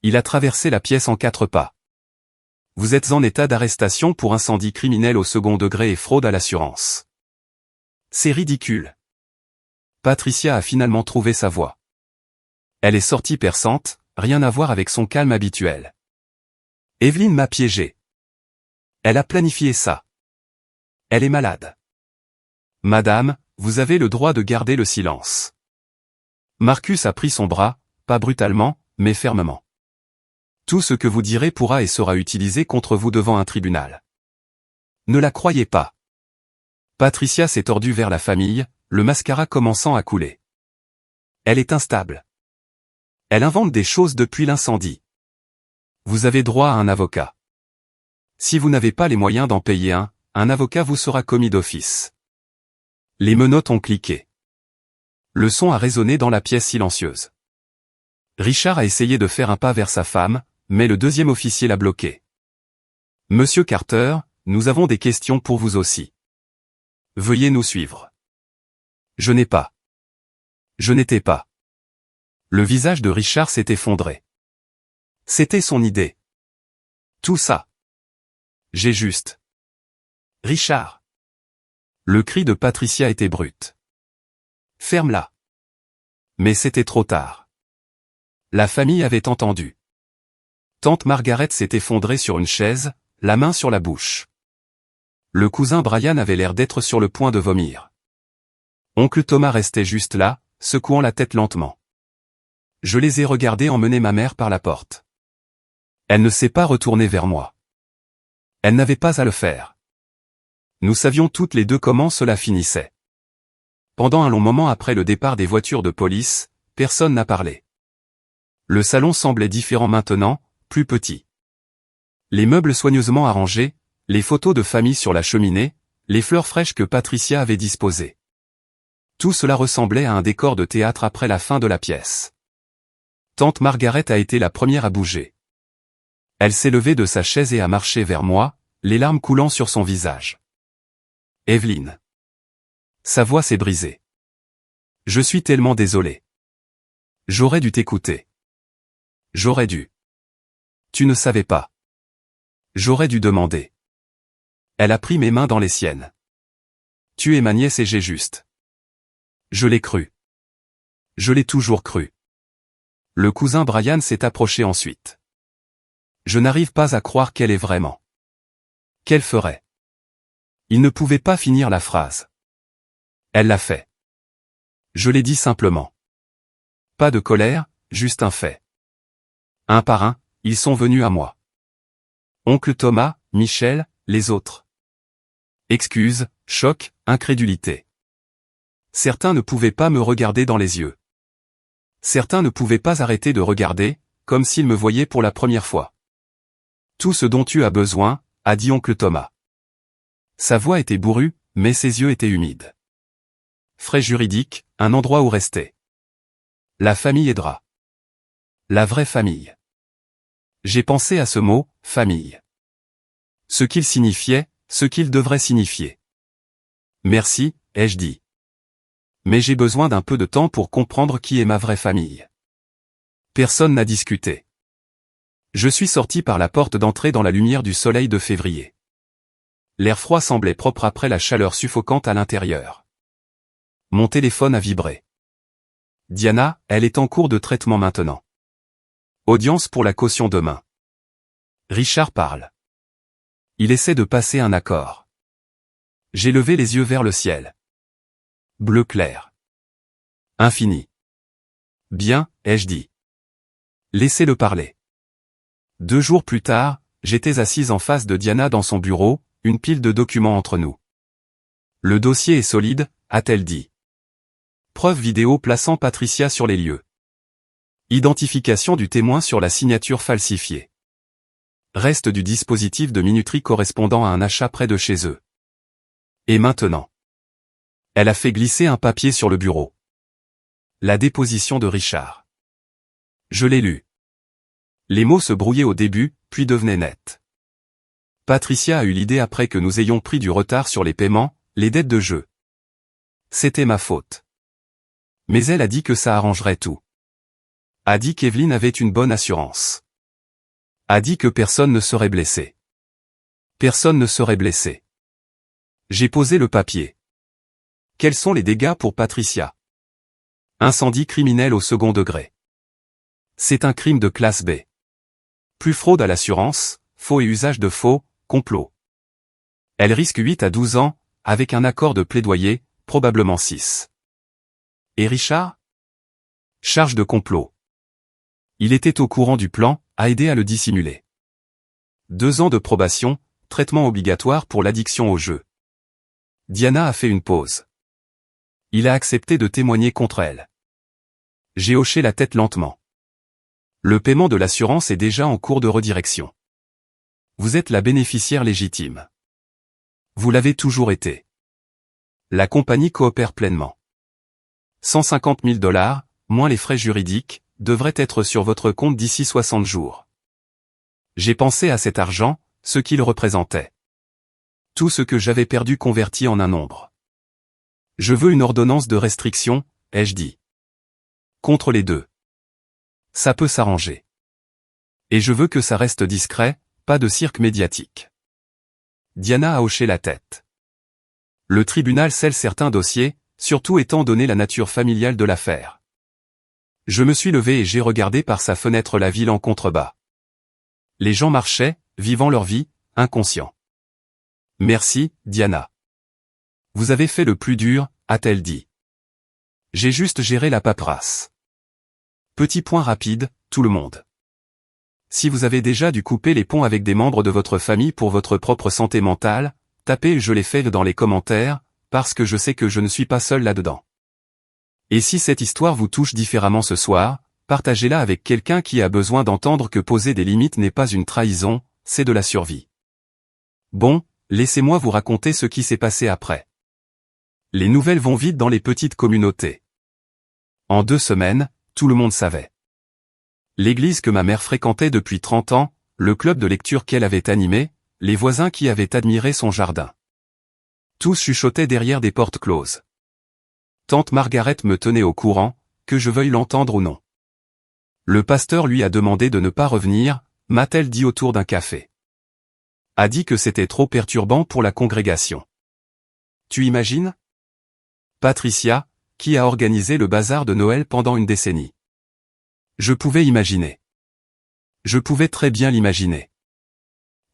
S1: Il a traversé la pièce en 4 pas. Vous êtes en état d'arrestation pour incendie criminel au second degré et fraude à l'assurance. C'est ridicule. Patricia a finalement trouvé sa voix. Elle est sortie perçante, rien à voir avec son calme habituel. Evelyne m'a piégé. Elle a planifié ça. Elle est malade. Madame, vous avez le droit de garder le silence. Marcus a pris son bras, pas brutalement, mais fermement. Tout ce que vous direz pourra et sera utilisé contre vous devant un tribunal. Ne la croyez pas. Patricia s'est tordue vers la famille, le mascara commençant à couler. Elle est instable. Elle invente des choses depuis l'incendie. Vous avez droit à un avocat. Si vous n'avez pas les moyens d'en payer un avocat vous sera commis d'office. Les menottes ont cliqué. Le son a résonné dans la pièce silencieuse. Richard a essayé de faire un pas vers sa femme, mais le 2e officier l'a bloqué. Monsieur Carter, nous avons des questions pour vous aussi. Veuillez nous suivre. Je n'étais pas. Le visage de Richard s'est effondré. C'était son idée. Tout ça. J'ai juste. Richard. Le cri de Patricia était brut. Ferme-la. Mais c'était trop tard. La famille avait entendu. Tante Margaret s'est effondrée sur une chaise, la main sur la bouche. Le cousin Brian avait l'air d'être sur le point de vomir. Oncle Thomas restait juste là, secouant la tête lentement. Je les ai regardés emmener ma mère par la porte. Elle ne s'est pas retournée vers moi. Elle n'avait pas à le faire. Nous savions toutes les deux comment cela finissait. Pendant un long moment après le départ des voitures de police, personne n'a parlé. Le salon semblait différent maintenant, plus petit. Les meubles soigneusement arrangés, les photos de famille sur la cheminée, les fleurs fraîches que Patricia avait disposées. Tout cela ressemblait à un décor de théâtre après la fin de la pièce. Tante Margaret a été la première à bouger. Elle s'est levée de sa chaise et a marché vers moi, les larmes coulant sur son visage. « Evelyne. » Sa voix s'est brisée. « Je suis tellement désolé. J'aurais dû t'écouter. J'aurais dû. Tu ne savais pas. J'aurais dû demander. » Elle a pris mes mains dans les siennes. « Tu es ma nièce et j'ai juste. » Je l'ai cru. Je l'ai toujours cru. Le cousin Brian s'est approché ensuite. Je n'arrive pas à croire qu'elle est vraiment. Qu'elle ferait. Il ne pouvait pas finir la phrase. Elle l'a fait. Je l'ai dit simplement. Pas de colère, juste un fait. Un par un, ils sont venus à moi. Oncle Thomas, Michel, les autres. Excuses, choc, incrédulité. Certains ne pouvaient pas me regarder dans les yeux. Certains ne pouvaient pas arrêter de regarder, comme s'ils me voyaient pour la première fois. Tout ce dont tu as besoin, a dit oncle Thomas. Sa voix était bourrue, mais ses yeux étaient humides. Frais juridiques, un endroit où rester. La famille aidera. La vraie famille. J'ai pensé à ce mot, famille. Ce qu'il signifiait, ce qu'il devrait signifier. Merci, ai-je dit. Mais j'ai besoin d'un peu de temps pour comprendre qui est ma vraie famille. Personne n'a discuté. Je suis sorti par la porte d'entrée dans la lumière du soleil de février. L'air froid semblait propre après la chaleur suffocante à l'intérieur. Mon téléphone a vibré. Diana, elle est en cours de traitement maintenant. Audience pour la caution demain. Richard parle. Il essaie de passer un accord. J'ai levé les yeux vers le ciel. Bleu clair. Infini. Bien, ai-je dit. Laissez-le parler. 2 jours plus tard, j'étais assise en face de Diana dans son bureau, une pile de documents entre nous. Le dossier est solide, a-t-elle dit. Preuve vidéo plaçant Patricia sur les lieux. Identification du témoin sur la signature falsifiée. Reste du dispositif de minuterie correspondant à un achat près de chez eux. Et maintenant. Elle a fait glisser un papier sur le bureau. La déposition de Richard. Je l'ai lu. Les mots se brouillaient au début, puis devenaient nets. Patricia a eu l'idée après que nous ayons pris du retard sur les paiements, les dettes de jeu. C'était ma faute. Mais elle a dit que ça arrangerait tout. A dit qu'Evelyne avait une bonne assurance. A dit que personne ne serait blessé. Personne ne serait blessé. J'ai posé le papier. Quels sont les dégâts pour Patricia? Incendie criminel au second degré. C'est un crime de classe B. Plus fraude à l'assurance, faux et usage de faux, complot. Elle risque 8 à 12 ans, avec un accord de plaidoyer, probablement 6. Et Richard? Charge de complot. Il était au courant du plan, a aidé à le dissimuler. 2 ans de probation, traitement obligatoire pour l'addiction au jeu. Diana a fait une pause. Il a accepté de témoigner contre elle. J'ai hoché la tête lentement. Le paiement de l'assurance est déjà en cours de redirection. Vous êtes la bénéficiaire légitime. Vous l'avez toujours été. La compagnie coopère pleinement. 150 000 $, moins les frais juridiques, devraient être sur votre compte d'ici 60 jours. J'ai pensé à cet argent, ce qu'il représentait. Tout ce que j'avais perdu converti en un nombre. Je veux une ordonnance de restriction, ai-je dit. Contre les deux. Ça peut s'arranger. Et je veux que ça reste discret, pas de cirque médiatique. Diana a hoché la tête. Le tribunal scelle certains dossiers, surtout étant donné la nature familiale de l'affaire. Je me suis levé et j'ai regardé par sa fenêtre la ville en contrebas. Les gens marchaient, vivant leur vie, inconscients. Merci, Diana. Vous avez fait le plus dur, a-t-elle dit. J'ai juste géré la paperasse. Petit point rapide, tout le monde. Si vous avez déjà dû couper les ponts avec des membres de votre famille pour votre propre santé mentale, tapez « je l'ai fait » dans les commentaires, parce que je sais que je ne suis pas seul là-dedans. Et si cette histoire vous touche différemment ce soir, partagez-la avec quelqu'un qui a besoin d'entendre que poser des limites n'est pas une trahison, c'est de la survie. Bon, laissez-moi vous raconter ce qui s'est passé après. Les nouvelles vont vite dans les petites communautés. En 2 semaines, tout le monde savait. L'église que ma mère fréquentait depuis 30 ans, le club de lecture qu'elle avait animé, les voisins qui avaient admiré son jardin. Tous chuchotaient derrière des portes closes. Tante Margaret me tenait au courant, que je veuille l'entendre ou non. Le pasteur lui a demandé de ne pas revenir, m'a-t-elle dit autour d'un café. A dit que c'était trop perturbant pour la congrégation. Tu imagines? Patricia, qui a organisé le bazar de Noël pendant une décennie. Je pouvais imaginer. Je pouvais très bien l'imaginer.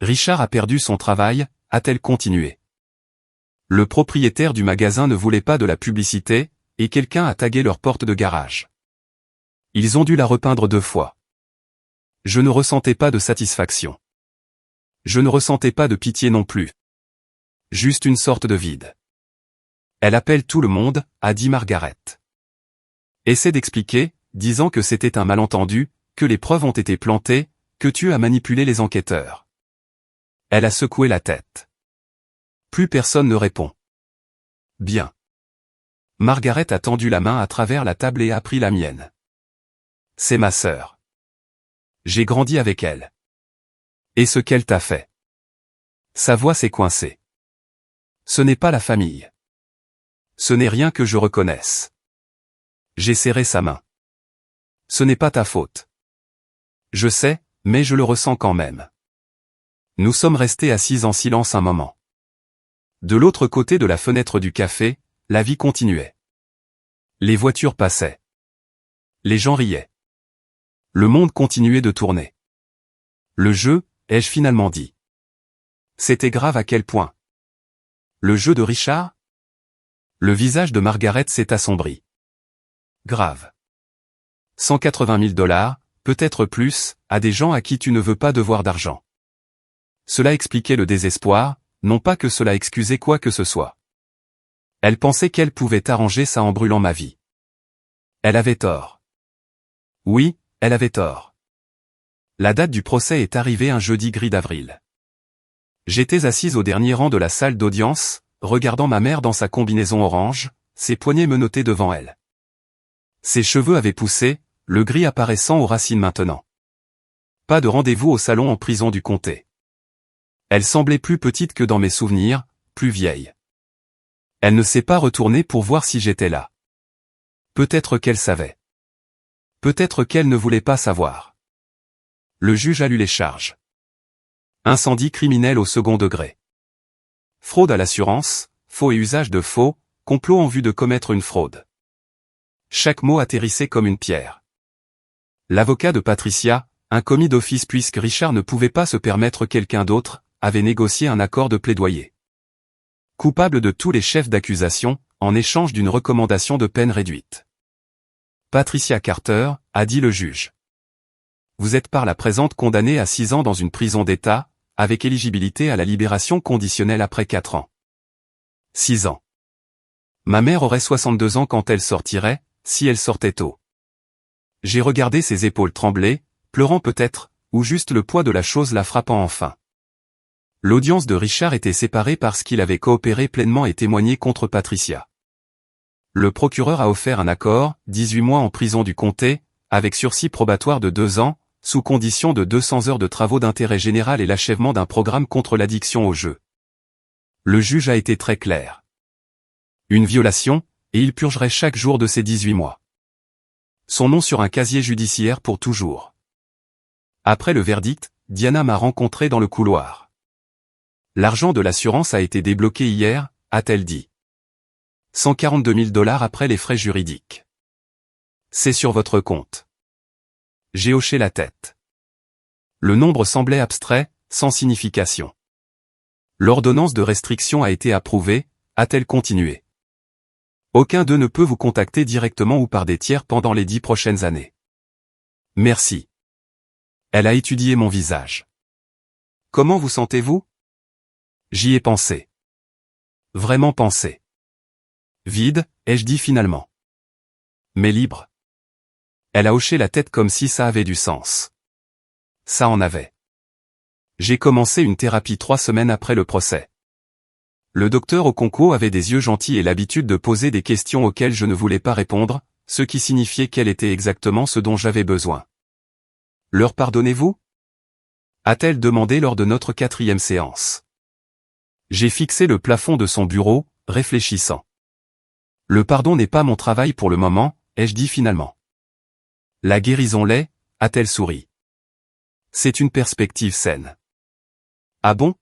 S1: Richard a perdu son travail, a-t-elle continué. Le propriétaire du magasin ne voulait pas de la publicité, et quelqu'un a tagué leur porte de garage. Ils ont dû la repeindre 2 fois. Je ne ressentais pas de satisfaction. Je ne ressentais pas de pitié non plus. Juste une sorte de vide. Elle appelle tout le monde, a dit Margaret. Essaie d'expliquer, disant que c'était un malentendu, que les preuves ont été plantées, que tu as manipulé les enquêteurs. Elle a secoué la tête. Plus personne ne répond. Bien. Margaret a tendu la main à travers la table et a pris la mienne. C'est ma sœur. J'ai grandi avec elle. Et ce qu'elle t'a fait. Sa voix s'est coincée. Ce n'est pas la famille. Ce n'est rien que je reconnaisse. J'ai serré sa main. Ce n'est pas ta faute. Je sais, mais je le ressens quand même. Nous sommes restés assis en silence un moment. De l'autre côté de la fenêtre du café, la vie continuait. Les voitures passaient. Les gens riaient. Le monde continuait de tourner. Le jeu, ai-je finalement dit. C'était grave à quel point. Le jeu de Richard? Le visage de Margaret s'est assombri. Grave. 180 000 $, peut-être plus, à des gens à qui tu ne veux pas devoir d'argent. Cela expliquait le désespoir, non pas que cela excusait quoi que ce soit. Elle pensait qu'elle pouvait arranger ça en brûlant ma vie. Elle avait tort. Oui, elle avait tort. La date du procès est arrivée un jeudi gris d'avril. J'étais assise au dernier rang de la salle d'audience, regardant ma mère dans sa combinaison orange, ses poignets menottés devant elle. Ses cheveux avaient poussé, le gris apparaissant aux racines maintenant. Pas de rendez-vous au salon en prison du comté. Elle semblait plus petite que dans mes souvenirs, plus vieille. Elle ne s'est pas retournée pour voir si j'étais là. Peut-être qu'elle savait. Peut-être qu'elle ne voulait pas savoir. Le juge a lu les charges. Incendie criminel au second degré. Fraude à l'assurance, faux et usage de faux, complot en vue de commettre une fraude. Chaque mot atterrissait comme une pierre. L'avocat de Patricia, un commis d'office puisque Richard ne pouvait pas se permettre quelqu'un d'autre, avait négocié un accord de plaidoyer. Coupable de tous les chefs d'accusation, en échange d'une recommandation de peine réduite. Patricia Carter, a dit le juge. Vous êtes par la présente condamnée à 6 ans dans une prison d'État, avec éligibilité à la libération conditionnelle après 4 ans. 6 ans. Ma mère aurait 62 ans quand elle sortirait, si elle sortait tôt. J'ai regardé ses épaules trembler, pleurant peut-être, ou juste le poids de la chose la frappant enfin. L'audience de Richard était séparée parce qu'il avait coopéré pleinement et témoigné contre Patricia. Le procureur a offert un accord, 18 mois en prison du comté, avec sursis probatoire de 2 ans, sous condition de 200 heures de travaux d'intérêt général et l'achèvement d'un programme contre l'addiction au jeu. Le juge a été très clair. Une violation, et il purgerait chaque jour de ces 18 mois. Son nom sur un casier judiciaire pour toujours. Après le verdict, Diana m'a rencontré dans le couloir. L'argent de l'assurance a été débloqué hier, a-t-elle dit. 142 000 $ après les frais juridiques. C'est sur votre compte. J'ai hoché la tête. Le nombre semblait abstrait, sans signification. L'ordonnance de restriction a été approuvée, a-t-elle continué. Aucun d'eux ne peut vous contacter directement ou par des tiers pendant les 10 prochaines années. Merci. Elle a étudié mon visage. Comment vous sentez-vous? J'y ai pensé. Vraiment pensé. Vide, ai-je dit finalement. Mais libre. Elle a hoché la tête comme si ça avait du sens. Ça en avait. J'ai commencé une thérapie 3 semaines après le procès. Le docteur Okonkwo avait des yeux gentils et l'habitude de poser des questions auxquelles je ne voulais pas répondre, ce qui signifiait quel était exactement ce dont j'avais besoin. Leur pardonnez-vous? A-t-elle demandé lors de notre 4e séance. J'ai fixé le plafond de son bureau, réfléchissant. Le pardon n'est pas mon travail pour le moment, ai-je dit finalement. La guérison l'est, a-t-elle souri. C'est une perspective saine. Ah bon?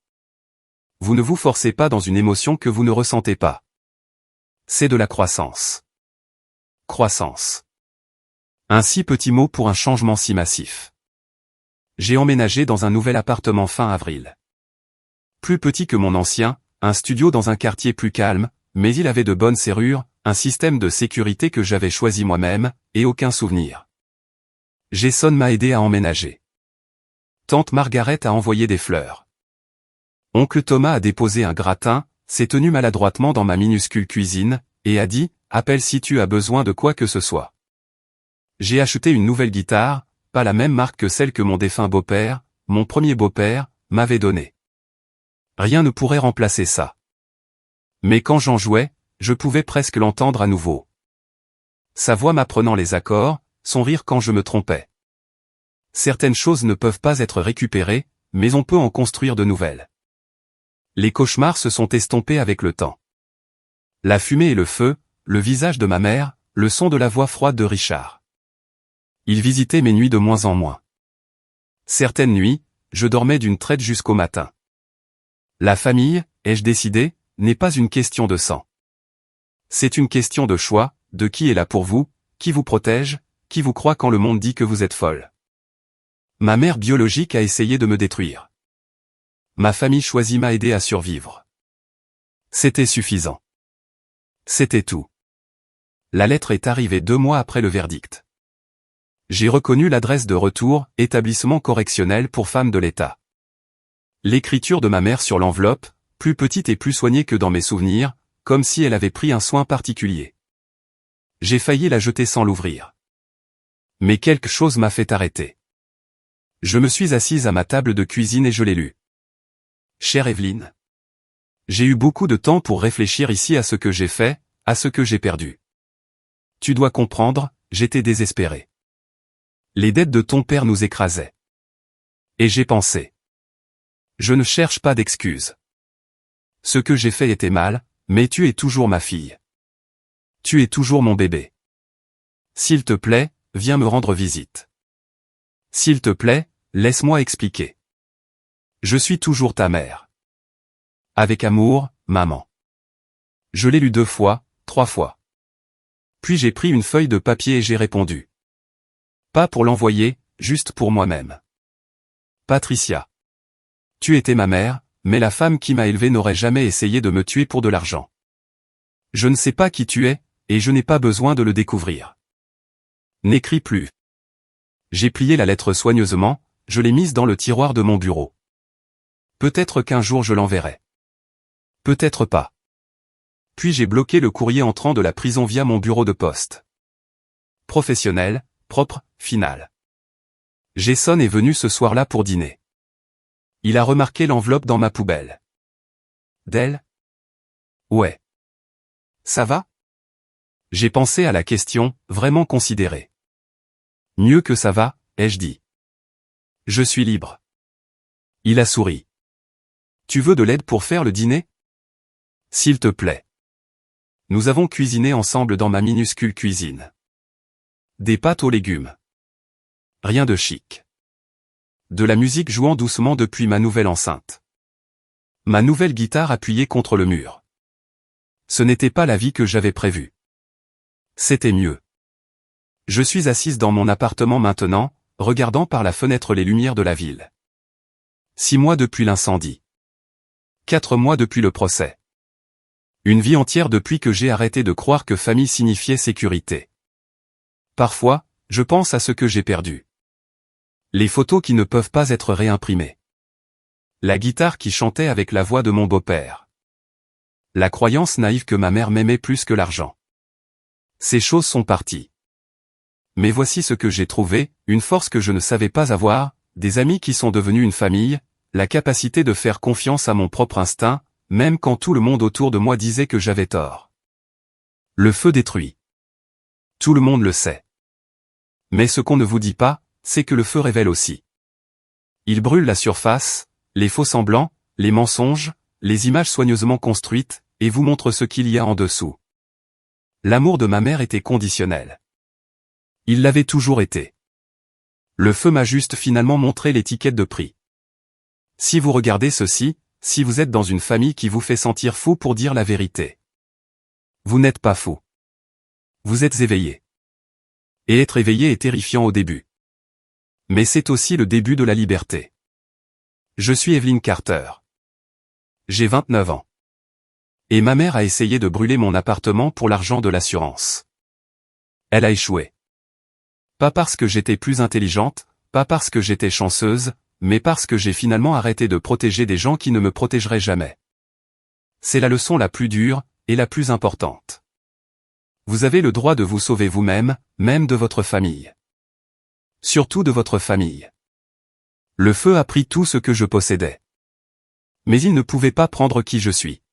S1: Vous ne vous forcez pas dans une émotion que vous ne ressentez pas. C'est de la croissance. Croissance. Un si petit mot pour un changement si massif. J'ai emménagé dans un nouvel appartement fin avril. Plus petit que mon ancien, un studio dans un quartier plus calme, mais il avait de bonnes serrures, un système de sécurité que j'avais choisi moi-même, et aucun souvenir. Jason m'a aidé à emménager. Tante Margaret a envoyé des fleurs. Oncle Thomas a déposé un gratin, s'est tenu maladroitement dans ma minuscule cuisine, et a dit « Appelle si tu as besoin de quoi que ce soit ». J'ai acheté une nouvelle guitare, pas la même marque que celle que mon défunt beau-père, mon premier beau-père, m'avait donnée. Rien ne pourrait remplacer ça. Mais quand j'en jouais, je pouvais presque l'entendre à nouveau. Sa voix m'apprenant les accords, son rire quand je me trompais. Certaines choses ne peuvent pas être récupérées, mais on peut en construire de nouvelles. Les cauchemars se sont estompés avec le temps. La fumée et le feu, le visage de ma mère, le son de la voix froide de Richard. Il visitait mes nuits de moins en moins. Certaines nuits, je dormais d'une traite jusqu'au matin. La famille, ai-je décidé, n'est pas une question de sang. C'est une question de choix, de qui est là pour vous, qui vous protège, qui vous croit quand le monde dit que vous êtes folle. Ma mère biologique a essayé de me détruire. Ma famille choisie m'a aidé à survivre. C'était suffisant. C'était tout. La lettre est arrivée 2 mois après le verdict. J'ai reconnu l'adresse de retour, établissement correctionnel pour femmes de l'État. L'écriture de ma mère sur l'enveloppe, plus petite et plus soignée que dans mes souvenirs, comme si elle avait pris un soin particulier. J'ai failli la jeter sans l'ouvrir. Mais quelque chose m'a fait arrêter. Je me suis assise à ma table de cuisine et je l'ai lu. Chère Evelyne. J'ai eu beaucoup de temps pour réfléchir ici à ce que j'ai fait, à ce que j'ai perdu. Tu dois comprendre, j'étais désespéré. Les dettes de ton père nous écrasaient. Et j'ai pensé. Je ne cherche pas d'excuses. Ce que j'ai fait était mal, mais tu es toujours ma fille. Tu es toujours mon bébé. S'il te plaît, viens me rendre visite. S'il te plaît, laisse-moi expliquer. Je suis toujours ta mère. Avec amour, maman. Je l'ai lu 2 fois, 3 fois. Puis j'ai pris une feuille de papier et j'ai répondu. Pas pour l'envoyer, juste pour moi-même. Patricia. Tu étais ma mère, mais la femme qui m'a élevé n'aurait jamais essayé de me tuer pour de l'argent. Je ne sais pas qui tu es, et je n'ai pas besoin de le découvrir. N'écris plus. J'ai plié la lettre soigneusement, je l'ai mise dans le tiroir de mon bureau. Peut-être qu'un jour je l'enverrai. Peut-être pas. Puis j'ai bloqué le courrier entrant de la prison via mon bureau de poste. Professionnel, propre, final. Jason est venu ce soir-là pour dîner. Il a remarqué l'enveloppe dans ma poubelle. D'elle? Ouais. Ça va? J'ai pensé à la question, vraiment considérée. Mieux que ça va, ai-je dit. Je suis libre. Il a souri. Tu veux de l'aide pour faire le dîner? S'il te plaît. Nous avons cuisiné ensemble dans ma minuscule cuisine. Des pâtes aux légumes. Rien de chic. De la musique jouant doucement depuis ma nouvelle enceinte. Ma nouvelle guitare appuyée contre le mur. Ce n'était pas la vie que j'avais prévue. C'était mieux. Je suis assise dans mon appartement maintenant, regardant par la fenêtre les lumières de la ville. 6 mois depuis l'incendie. 4 mois depuis le procès. Une vie entière depuis que j'ai arrêté de croire que famille signifiait sécurité. Parfois, je pense à ce que j'ai perdu. Les photos qui ne peuvent pas être réimprimées. La guitare qui chantait avec la voix de mon beau-père. La croyance naïve que ma mère m'aimait plus que l'argent. Ces choses sont parties. Mais voici ce que j'ai trouvé, une force que je ne savais pas avoir, des amis qui sont devenus une famille, la capacité de faire confiance à mon propre instinct, même quand tout le monde autour de moi disait que j'avais tort. Le feu détruit. Tout le monde le sait. Mais ce qu'on ne vous dit pas, c'est que le feu révèle aussi. Il brûle la surface, les faux-semblants, les mensonges, les images soigneusement construites, et vous montre ce qu'il y a en dessous. L'amour de ma mère était conditionnel. Il l'avait toujours été. Le feu m'a juste finalement montré l'étiquette de prix. Si vous regardez ceci, si vous êtes dans une famille qui vous fait sentir fou pour dire la vérité. Vous n'êtes pas fou. Vous êtes éveillé. Et être éveillé est terrifiant au début. Mais c'est aussi le début de la liberté. Je suis Evelyn Carter. J'ai 29 ans. Et ma mère a essayé de brûler mon appartement pour l'argent de l'assurance. Elle a échoué. Pas parce que j'étais plus intelligente, pas parce que j'étais chanceuse, mais parce que j'ai finalement arrêté de protéger des gens qui ne me protégeraient jamais. C'est la leçon la plus dure, et la plus importante. Vous avez le droit de vous sauver vous-même, même de votre famille. Surtout de votre famille. Le feu a pris tout ce que je possédais. Mais il ne pouvait pas prendre qui je suis.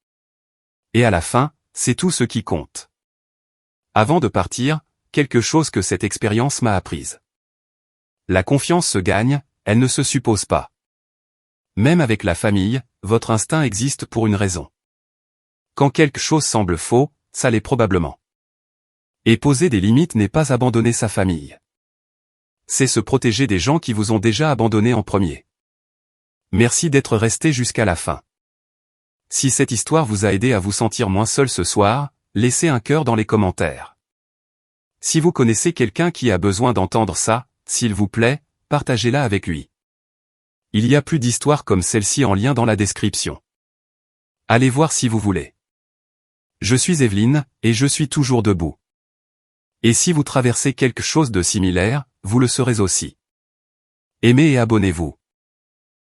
S1: Et à la fin, c'est tout ce qui compte. Avant de partir, quelque chose que cette expérience m'a apprise. La confiance se gagne, elle ne se suppose pas. Même avec la famille, votre instinct existe pour une raison. Quand quelque chose semble faux, ça l'est probablement. Et poser des limites n'est pas abandonner sa famille. C'est se protéger des gens qui vous ont déjà abandonné en premier. Merci d'être resté jusqu'à la fin. Si cette histoire vous a aidé à vous sentir moins seul ce soir, laissez un cœur dans les commentaires. Si vous connaissez quelqu'un qui a besoin d'entendre ça, s'il vous plaît, partagez-la avec lui. Il y a plus d'histoires comme celle-ci en lien dans la description. Allez voir si vous voulez. Je suis Evelyn, et je suis toujours debout. Et si vous traversez quelque chose de similaire, vous le serez aussi. Aimez et abonnez-vous.